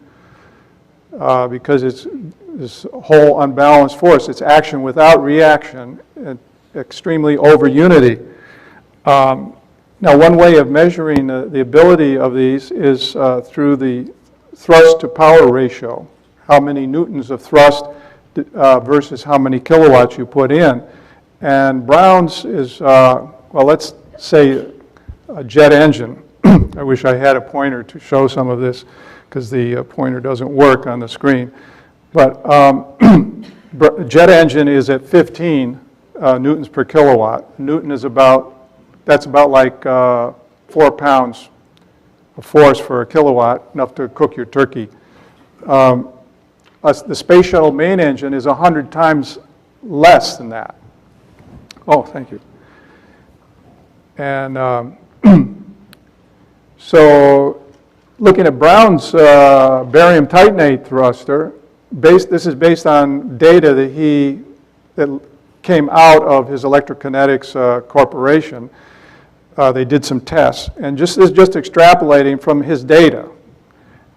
because it's this whole unbalanced force. It's action without reaction, and extremely over unity. Now, one way of measuring the ability of these is through the thrust to power ratio. How many newtons of thrust versus how many kilowatts you put in. And Brown's is, well, let's say a jet engine. I wish I had a pointer to show some of this because the pointer doesn't work on the screen. But jet engine is at 15 newtons per kilowatt. Newton is about, that's about like 4 pounds of force for a kilowatt, enough to cook your turkey. The space shuttle main engine is 100 times less than that. Oh, thank you. And so looking at Brown's barium titanate thruster, this is based on data that came out of his electrokinetics corporation. They did some tests, and this is just extrapolating from his data.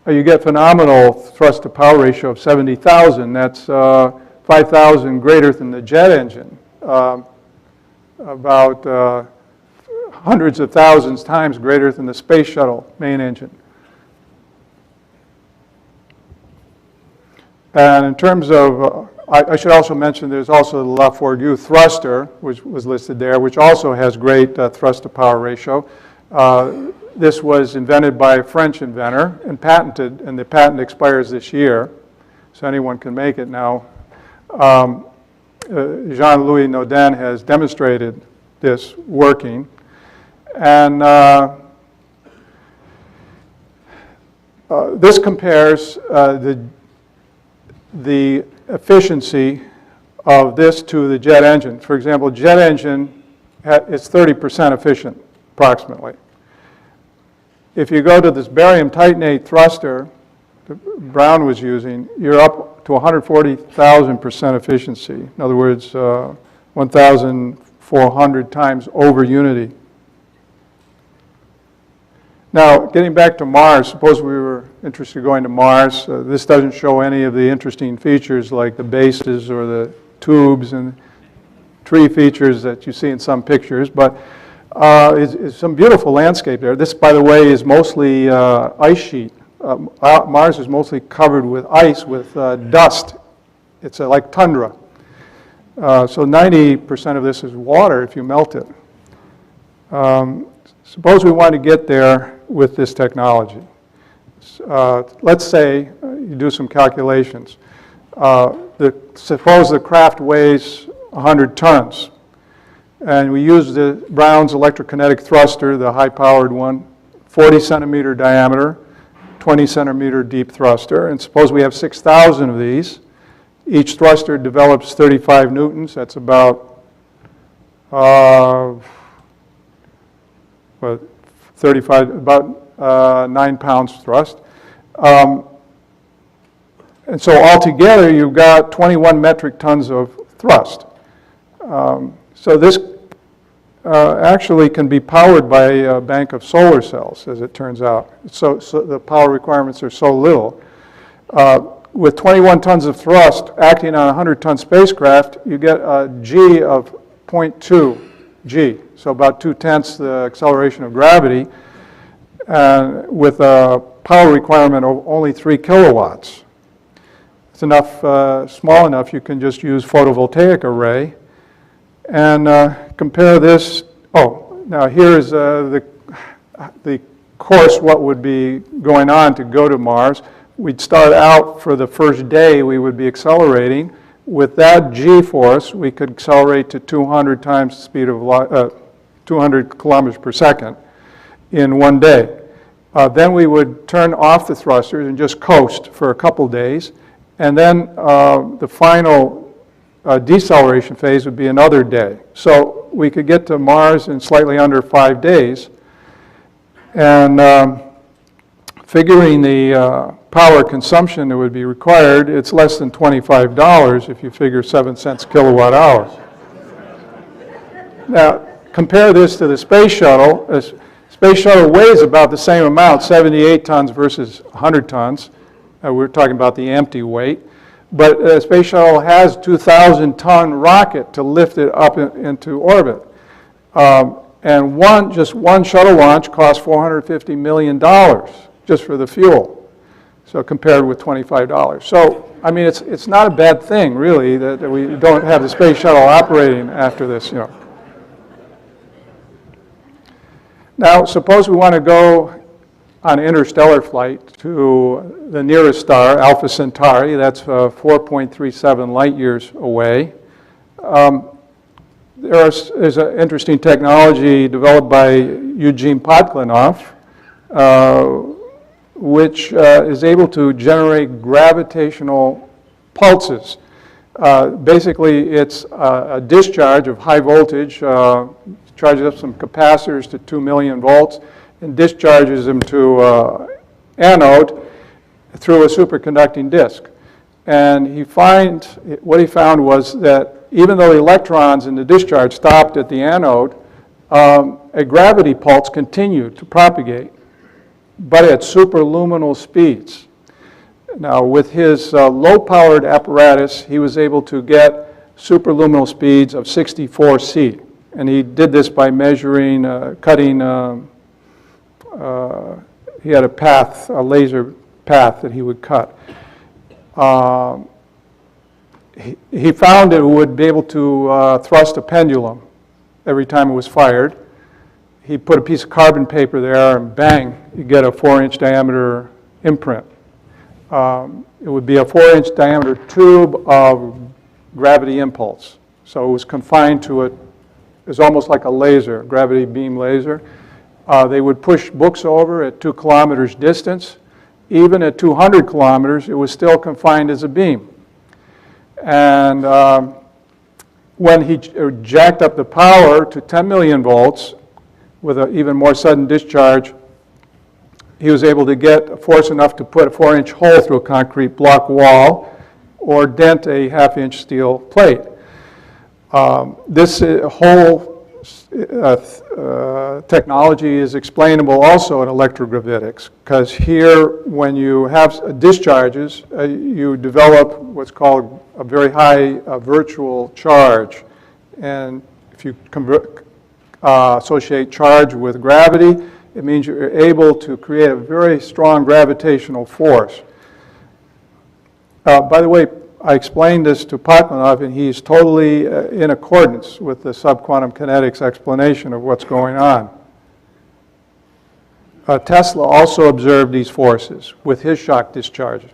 you get phenomenal thrust-to-power ratio of 70,000. That's 5,000 greater than the jet engine, about hundreds of thousands times greater than the space shuttle main engine. And in terms of, I should also mention there's also the La Forgue thruster, which was listed there, which also has great thrust-to-power ratio. This was invented by a French inventor and patented, and the patent expires this year, so anyone can make it now. Jean-Louis Naudin has demonstrated this working. And this compares the efficiency of this to the jet engine. For example, jet engine is 30% efficient, approximately. If you go to this barium titanate thruster that Brown was using, you're up to 140,000% efficiency. In other words, 1,400 times over unity. Now, getting back to Mars, suppose we were interested in going to Mars. This doesn't show any of the interesting features like the bases or the tubes and tree features that you see in some pictures, but it's some beautiful landscape there. This, by the way, is mostly ice sheet. Mars is mostly covered with ice with dust. It's like tundra. So 90% of this is water if you melt it. Suppose we want to get there with this technology. Let's say you do some calculations. Suppose the craft weighs 100 tons, and we use the Brown's electrokinetic thruster, the high-powered one, 40 centimeter diameter, 20 centimeter deep thruster, and suppose we have 6,000 of these. Each thruster develops 35 newtons. That's about 9 pounds thrust. And so altogether, you've got 21 metric tons of thrust. So this actually can be powered by a bank of solar cells, as it turns out. So the power requirements are so little. With 21 tons of thrust acting on a 100-ton spacecraft, you get a G of 0.2 G, so about 2/10 the acceleration of gravity, with a power requirement of only 3 kilowatts. It's enough, small enough, you can just use photovoltaic array. And compare this, now here's the course, what would be going on to go to Mars. We'd start out for the first day, we would be accelerating. With that G-force, we could accelerate to 200 times the speed of 200 kilometers per second in one day. Then we would turn off the thrusters and just coast for a couple days. And then the final deceleration phase would be another day. So we could get to Mars in slightly under 5 days. And figuring the power consumption that would be required, it's less than $25 if you figure 7 cents kilowatt hour. Now, compare this to the space shuttle. The space shuttle weighs about the same amount, 78 tons versus 100 tons. We're talking about the empty weight. But the space shuttle has a 2,000-ton rocket to lift it up into orbit. And just one shuttle launch costs $450 million just for the fuel. So compared with $25. So, I mean, it's not a bad thing, really, that we don't have the space shuttle operating after this, you know. Now, suppose we want to go on an interstellar flight to the nearest star, Alpha Centauri. That's 4.37 light years away. There's an interesting technology developed by Eugene Podkletnov, which is able to generate gravitational pulses. Basically, it's a discharge of high voltage, charges up some capacitors to 2 million volts, and discharges them to anode through a superconducting disk. And what he found was that even though the electrons in the discharge stopped at the anode, a gravity pulse continued to propagate. but at superluminal speeds. Now, with his low-powered apparatus, he was able to get superluminal speeds of 64 C. And he did this by measuring, cutting, he had a path, a laser path that he would cut. He found it would be able to thrust a pendulum every time it was fired. He put a piece of carbon paper there, and bang, you get a 4-inch diameter imprint. It would be a 4-inch diameter tube of gravity impulse. So it was confined to it. It was almost like a laser, gravity beam laser. They would push books over at 2 kilometers distance. Even at 200 kilometers, it was still confined as a beam. And when he jacked up the power to 10 million volts with an even more sudden discharge, he was able to get a force enough to put a 4-inch hole through a concrete block wall or dent a 1/2-inch steel plate. This whole technology is explainable also in electrogravitics, because here, when you have discharges, you develop what's called a very high virtual charge. And if you associate charge with gravity, it means you're able to create a very strong gravitational force. By the way, I explained this to Pakmanov, and he's totally in accordance with the subquantum kinetics explanation of what's going on. Tesla also observed these forces with his shock discharge.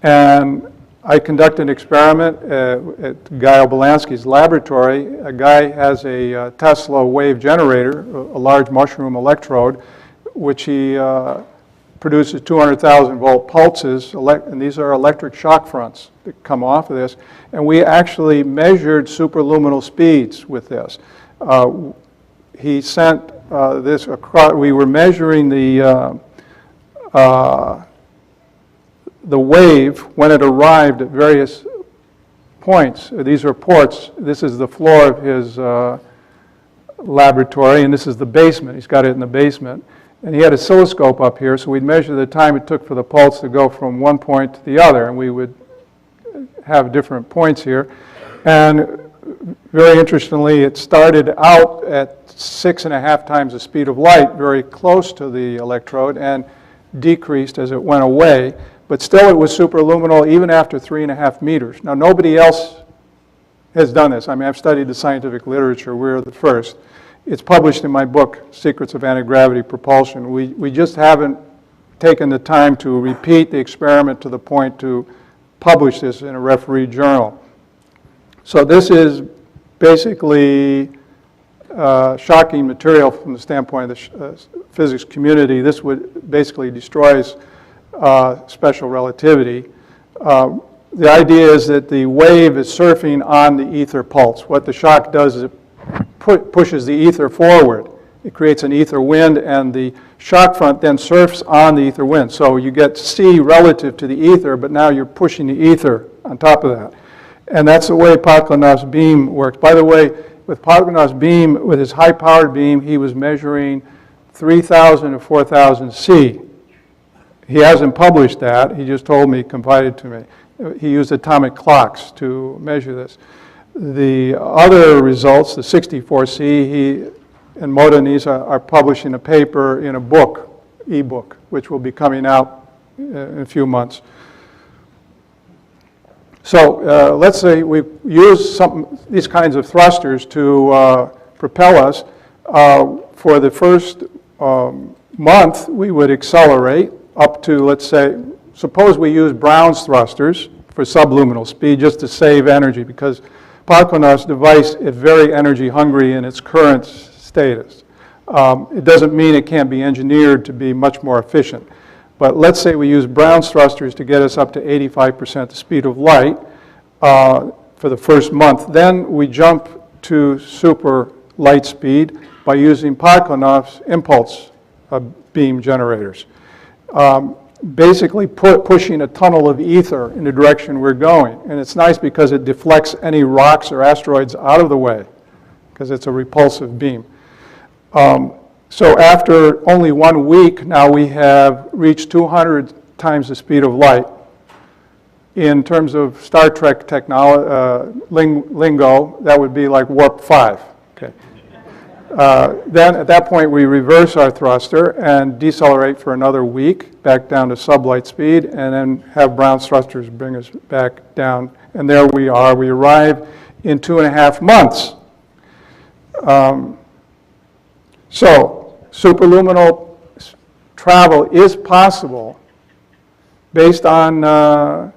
And I conducted an experiment at Guy Obolansky's laboratory. A guy has a Tesla wave generator, a large mushroom electrode, which he produces 200,000 volt pulses, and these are electric shock fronts that come off of this. And we actually measured superluminal speeds with this. He sent this across. We were measuring the wave when it arrived at various points. These are ports. This is the floor of his laboratory, and this is the basement. He's got it in the basement. And he had an oscilloscope up here, so we'd measure the time it took for the pulse to go from one point to the other, and we would have different points here. And very interestingly, it started out at 6.5 times the speed of light, very close to the electrode, and decreased as it went away. But still, it was superluminal even after 3.5 meters. Now, nobody else has done this. I mean, I've studied the scientific literature. We're the first. It's published in my book, Secrets of Anti-Gravity Propulsion. We just haven't taken the time to repeat the experiment to the point to publish this in a refereed journal. So this is basically shocking material from the standpoint of the physics community. This would basically destroys special relativity. The idea is that the wave is surfing on the ether pulse. What the shock does is it pushes the ether forward. It creates an ether wind, and the shock front then surfs on the ether wind. So you get C relative to the ether, but now you're pushing the ether on top of that. And that's the way Pakmanov's beam works. By the way, with Pakmanov's beam, with his high-powered beam, he was measuring 3,000 to 4,000 C. He hasn't published that. He just told me, confided to me. He used atomic clocks to measure this. The other results, the 64C, he and Modanis are publishing a paper in a book, ebook, which will be coming out in a few months. So let's say we use these kinds of thrusters to propel us. For the first month, we would accelerate up to, let's say, suppose we use Brown's thrusters for subluminal speed just to save energy, because Pakmanov's device is very energy hungry in its current status. It doesn't mean it can't be engineered to be much more efficient. But let's say we use Brown's thrusters to get us up to 85% the speed of light for the first month. Then we jump to super light speed by using Pakmanov's impulse beam generators. Basically pushing a tunnel of ether in the direction we're going. And it's nice because it deflects any rocks or asteroids out of the way, because it's a repulsive beam. So after only 1 week, now we have reached 200 times the speed of light. In terms of Star Trek lingo, that would be like warp 5. Okay. Then at that point, we reverse our thruster and decelerate for another week, back down to sublight speed, and then have Brown's thrusters bring us back down. And there we are. We arrive in 2.5 months. So superluminal travel is possible based on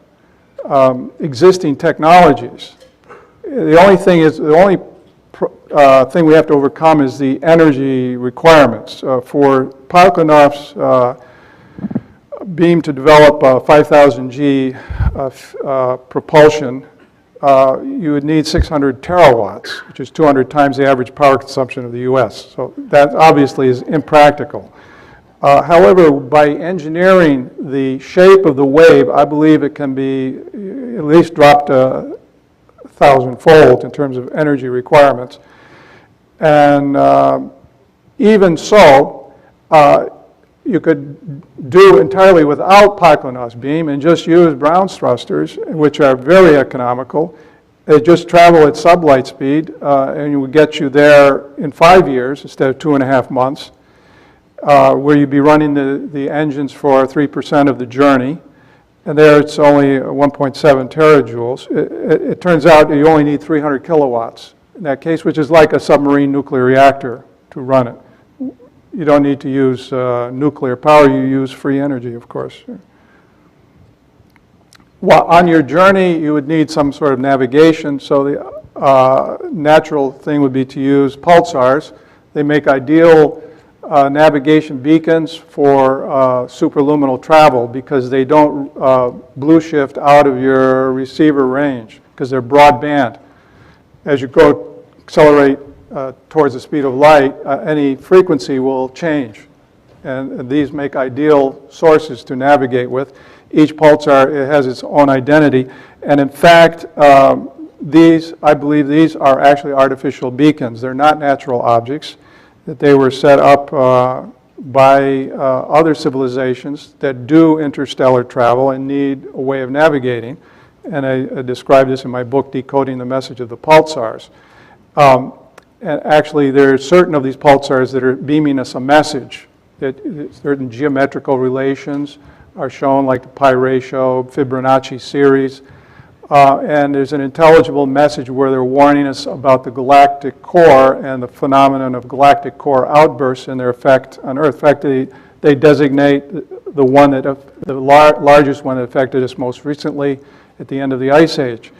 existing technologies. The only thing we have to overcome is the energy requirements. For Polygonov's beam to develop 5,000 G propulsion, you would need 600 terawatts, which is 200 times the average power consumption of the US. So that obviously is impractical. However, by engineering the shape of the wave, I believe it can be at least dropped 1,000-fold in terms of energy requirements. And even so, you could do entirely without Polygonov's beam and just use Brown's thrusters, which are very economical. They just travel at sublight speed, and it would get you there in 5 years instead of 2.5 months. Where you'd be running the engines for 3% of the journey. And there it's only 1.7 terajoules. It turns out you only need 300 kilowatts in that case, which is like a submarine nuclear reactor to run it. You don't need to use nuclear power, you use free energy, of course. Well, on your journey, you would need some sort of navigation, so the natural thing would be to use pulsars. They make ideal navigation beacons for superluminal travel because they don't blue shift out of your receiver range because they're broadband. As you go accelerate towards the speed of light, any frequency will change. And these make ideal sources to navigate with. Each pulsar has its own identity. And in fact, I believe these are actually artificial beacons. They're not natural objects. That they were set up by other civilizations that do interstellar travel and need a way of navigating. And I describe this in my book, Decoding the Message of the Pulsars. And actually, there are certain of these pulsars that are beaming us a message. That certain geometrical relations are shown, like the pi ratio, Fibonacci series. And there's an intelligible message where they're warning us about the galactic core and the phenomenon of galactic core outbursts and their effect on Earth. In fact, they designate the largest one that affected us most recently at the end of the Ice Age.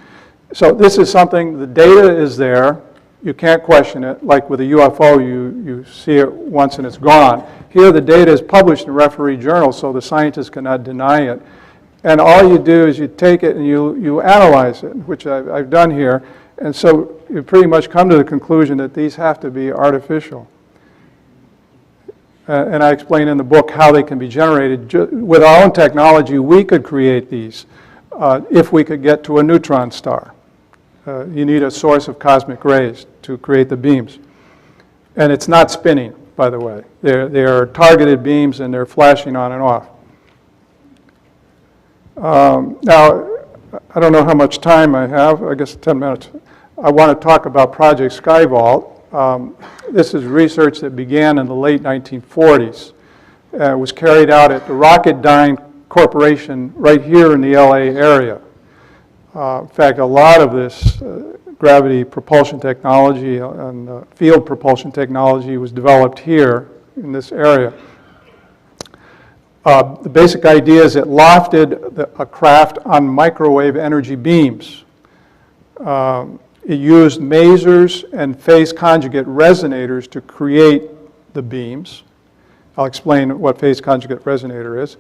So this is something, the data is there. You can't question it. Like with a UFO, you see it once and it's gone. Here the data is published in referee journals, so the scientists cannot deny it. And all you do is you take it and you analyze it, which I've done here. And so you pretty much come to the conclusion that these have to be artificial. And I explain in the book how they can be generated. With our own technology, we could create these if we could get to a neutron star. You need a source of cosmic rays to create the beams. And it's not spinning, by the way. They are targeted beams and they're flashing on and off. Now, I don't know how much time I have, I guess 10 minutes. I want to talk about Project Skyvault. This is research that began in the late 1940s. It was carried out at the Rocketdyne Corporation right here in the LA area. In fact, a lot of this gravity propulsion technology and field propulsion technology was developed here in this area. The basic idea is it lofted a craft on microwave energy beams. It used masers and phase conjugate resonators to create the beams. I'll explain what phase conjugate resonator is.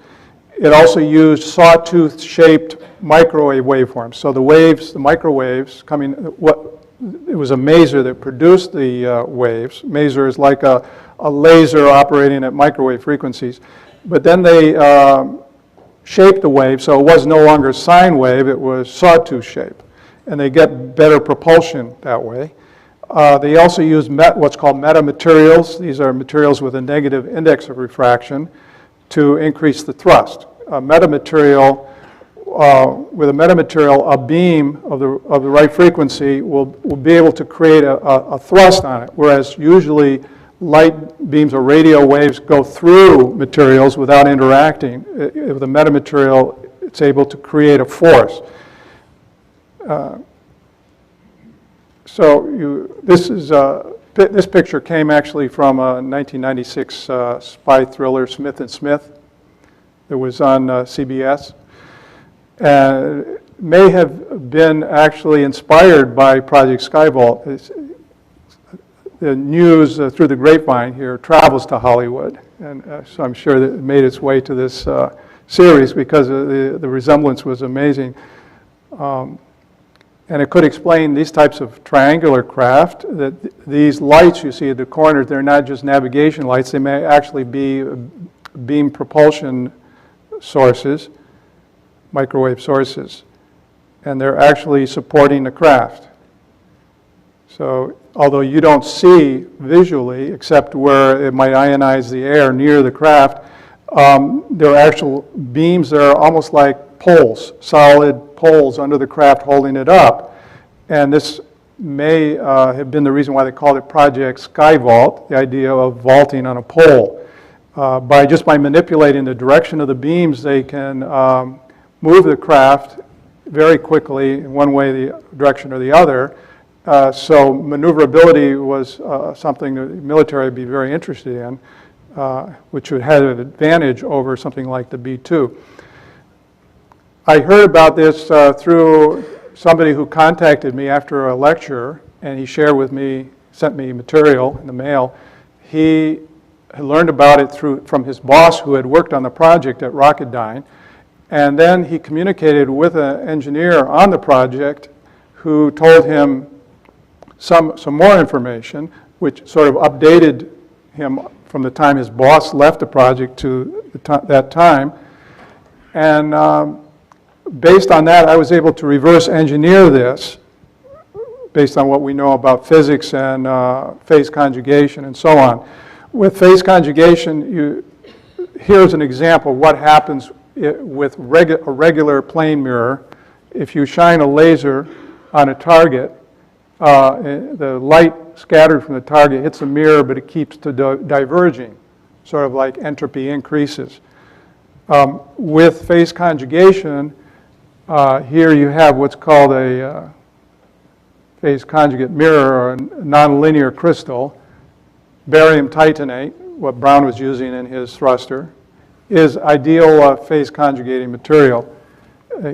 It also used sawtooth-shaped microwave waveforms. So the waves, the microwaves coming, it was a maser that produced the waves. Maser is like a laser operating at microwave frequencies. But then they shaped the wave, so it was no longer sine wave, it was sawtooth shape. And they get better propulsion that way. They also use what's called metamaterials. These are materials with a negative index of refraction to increase the thrust. With a metamaterial, a beam of the right frequency will be able to create a thrust on it, whereas usually light beams or radio waves go through materials without interacting. With a metamaterial, it's able to create a force. This picture came actually from a 1996 spy thriller, Smith & Smith. It was on CBS. And may have been actually inspired by Project Skyvault. The news through the grapevine here travels to Hollywood, and so I'm sure that it made its way to this series because the resemblance was amazing. And it could explain these types of triangular craft, that these lights you see at the corners, they're not just navigation lights, they may actually be beam propulsion sources, microwave sources, and they're actually supporting the craft. So although you don't see visually, except where it might ionize the air near the craft, there are actual beams that are almost like poles, solid poles under the craft holding it up. And this may have been the reason why they called it Project Skyvault, the idea of vaulting on a pole. By manipulating the direction of the beams, they can move the craft very quickly in one way, the direction or the other. So maneuverability was something that the military would be very interested in, which would have an advantage over something like the B-2. I heard about this through somebody who contacted me after a lecture, and he shared with me, sent me material in the mail. He had learned about it from his boss who had worked on the project at Rocketdyne, and then he communicated with an engineer on the project who told him some more information, which sort of updated him from the time his boss left the project to that time. And based on that, I was able to reverse engineer this based on what we know about physics and phase conjugation and so on. With phase conjugation, here's an example of what happens with a regular plane mirror. If you shine a laser on a target, the light scattered from the target hits the mirror, but it keeps diverging, sort of like entropy increases. With phase conjugation, here you have what's called a phase conjugate mirror, or a nonlinear crystal. Barium titanate, what Brown was using in his thruster, is ideal phase conjugating material.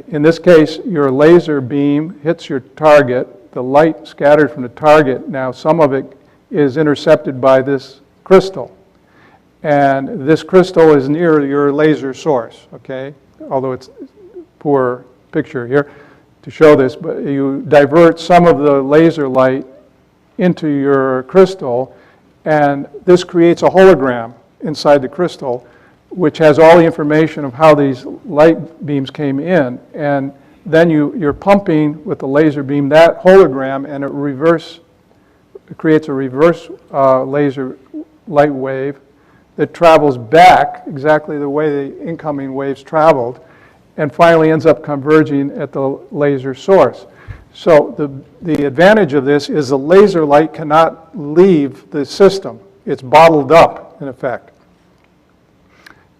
In this case, your laser beam hits your target. The light scattered from the target, now some of it is intercepted by this crystal. And this crystal is near your laser source, okay? Although it's poor picture here to show this, but you divert some of the laser light into your crystal, and this creates a hologram inside the crystal, which has all the information of how these light beams came in. And then you're pumping with the laser beam that hologram, and it creates a reverse laser light wave that travels back exactly the way the incoming waves traveled, and finally ends up converging at the laser source. So the advantage of this is the laser light cannot leave the system. It's bottled up, in effect.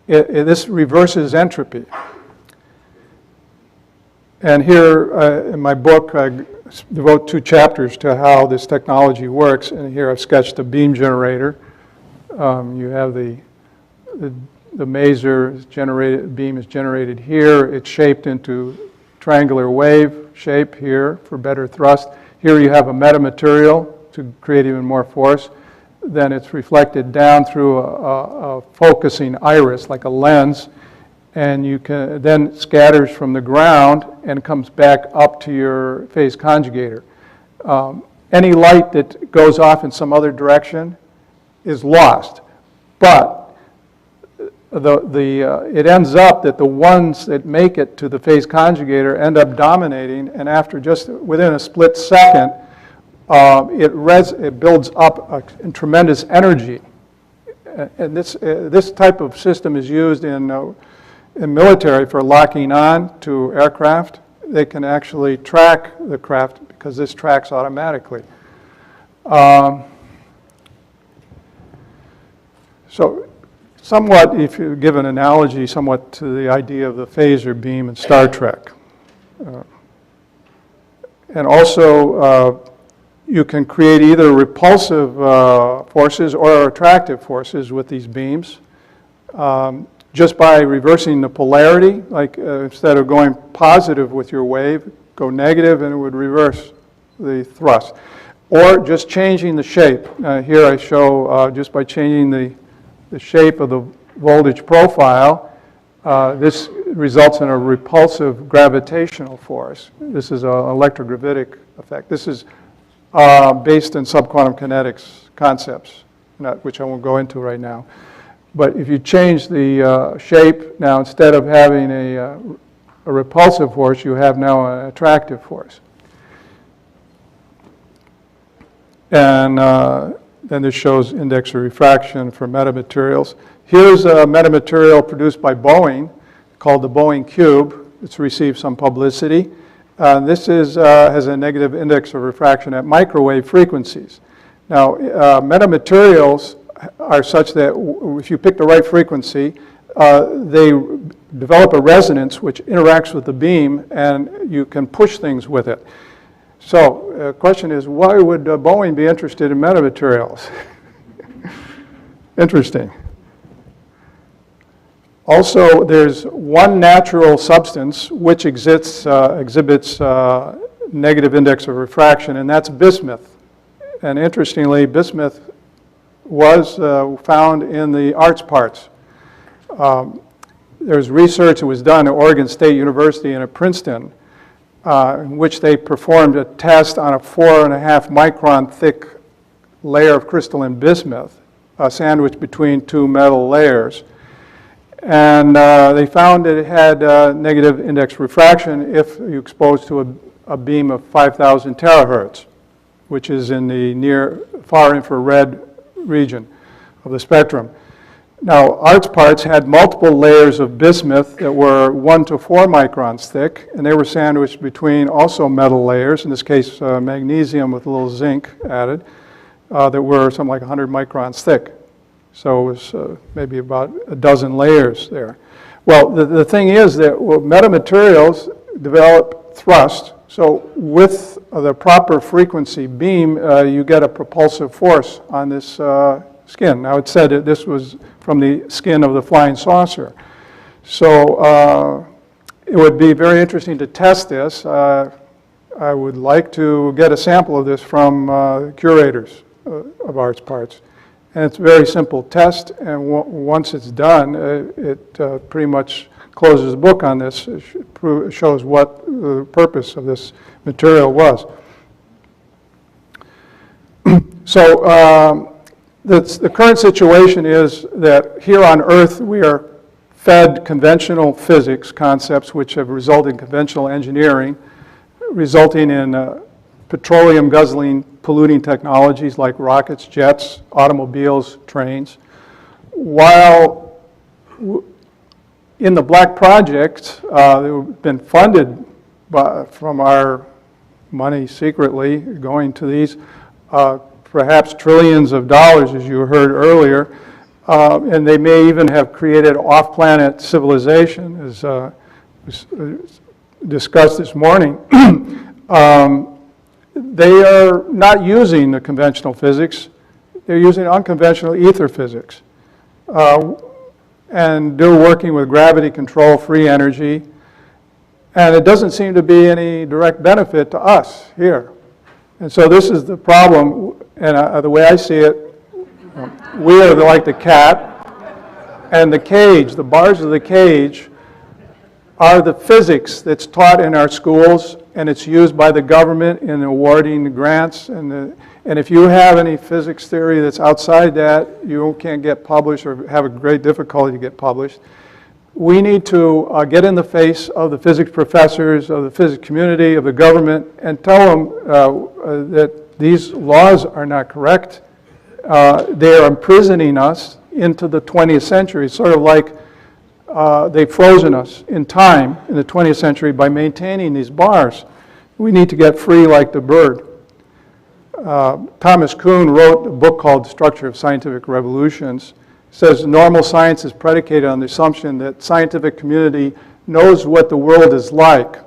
This reverses entropy. And here in my book, I devote 2 chapters to how this technology works. And here I've sketched a beam generator. You have the maser beam is generated here. It's shaped into triangular wave shape here for better thrust. Here you have a metamaterial to create even more force. Then it's reflected down through a focusing iris, like a lens, and you can then scatters from the ground and comes back up to your phase conjugator. Any light that goes off in some other direction is lost, but it ends up that the ones that make it to the phase conjugator end up dominating, and after just within a split second, it builds up a tremendous energy. And this type of system is used in military for locking on to aircraft. They can actually track the craft because this tracks automatically. So somewhat, if you give an analogy somewhat to the idea of the phaser beam in Star Trek. And also, you can create either repulsive forces or attractive forces with these beams. Just by reversing the polarity, like instead of going positive with your wave, go negative and it would reverse the thrust. Or just changing the shape. Here I show just by changing the shape of the voltage profile, this results in a repulsive gravitational force. This is an electrogravitic effect. This is based in subquantum kinetics concepts, which I won't go into right now. But if you change the shape, now instead of having a repulsive force, you have now an attractive force. And then this shows index of refraction for metamaterials. Here's a metamaterial produced by Boeing called the Boeing Cube. It's received some publicity. This has a negative index of refraction at microwave frequencies. Now, metamaterials are such that if you pick the right frequency, they develop a resonance which interacts with the beam and you can push things with it. So the question is, why would Boeing be interested in metamaterials? Interesting. Also, there's one natural substance which exhibits negative index of refraction, and that's bismuth. And interestingly, bismuth was found in the arts parts. There's research that was done at Oregon State University and at Princeton, in which they performed a test on a 4.5 micron thick layer of crystalline bismuth, sandwiched between two metal layers. And they found that it had negative index refraction if you exposed to a beam of 5,000 terahertz, which is in the near far infrared region of the spectrum. Now, arts parts had multiple layers of bismuth that were 1 to 4 microns thick, and they were sandwiched between also metal layers, in this case magnesium with a little zinc added, that were something like 100 microns thick. So it was maybe about a dozen layers there. Well, the thing is that metamaterials develop thrust. So with the proper frequency beam, you get a propulsive force on this skin. Now, it said that this was from the skin of the flying saucer. So it would be very interesting to test this. I would like to get a sample of this from curators of arts parts. And it's a very simple test, and once it's done, it pretty much closes the book on this. It shows what the purpose of this material was. So the current situation is that here on Earth we are fed conventional physics concepts which have resulted in conventional engineering, resulting in petroleum guzzling polluting technologies like rockets, jets, automobiles, trains, while in the black projects that have been funded from our money secretly going to these, perhaps trillions of dollars, as you heard earlier, and they may even have created off-planet civilization, as was discussed this morning. They are not using the conventional physics. They're using unconventional ether physics. And they're working with gravity control, free energy. And it doesn't seem to be any direct benefit to us here. And so this is the problem. And the way I see it, we are like the cat. And the cage, the bars of the cage, are the physics that's taught in our schools, and it's used by the government in awarding the grants. And if you have any physics theory that's outside that, you can't get published or have a great difficulty to get published. We need to get in the face of the physics professors, of the physics community, of the government, and tell them that these laws are not correct. They are imprisoning us into the 20th century, sort of like they've frozen us in time in the 20th century by maintaining these bars. We need to get free like the bird. Thomas Kuhn wrote a book called Structure of Scientific Revolutions. It says normal science is predicated on the assumption that scientific community knows what the world is like.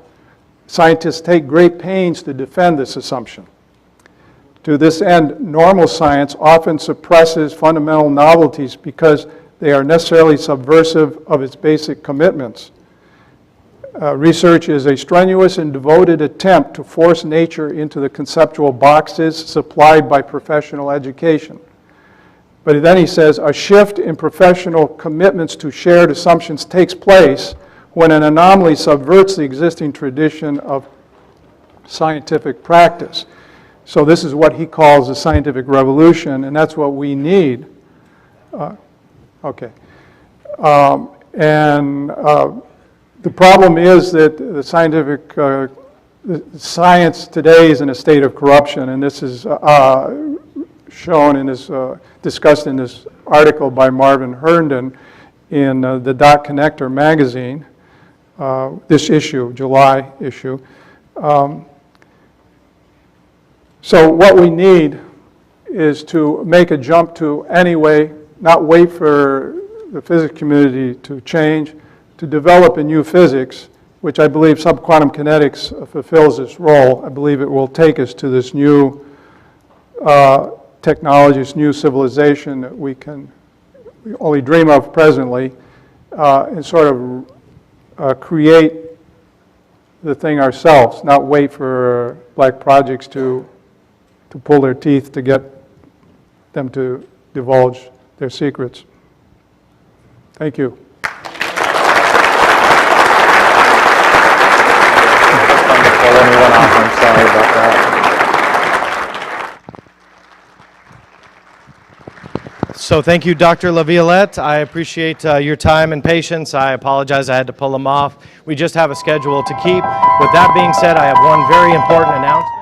Scientists take great pains to defend this assumption. To this end, normal science often suppresses fundamental novelties because they are necessarily subversive of its basic commitments. Research is a strenuous and devoted attempt to force nature into the conceptual boxes supplied by professional education. But then he says, a shift in professional commitments to shared assumptions takes place when an anomaly subverts the existing tradition of scientific practice. So this is what he calls the scientific revolution, and that's what we need. The problem is that the scientific science today is in a state of corruption, and this is shown in this, discussed in this article by Marvin Herndon in the Dot Connector magazine, this issue, July issue. So what we need is to make a jump to anyway, not wait for the physics community to change, to develop a new physics, which I believe subquantum kinetics fulfills this role. I believe it will take us to this new technology, this new civilization that we only dream of presently, and sort of create the thing ourselves, not wait for black projects to pull their teeth to get them to divulge their secrets. Thank you. Anyone off, I'm sorry about that. So thank you, Dr. LaViolette. I appreciate your time and patience. I apologize I had to pull them off. We just have a schedule to keep. With that being said, I have one very important announcement.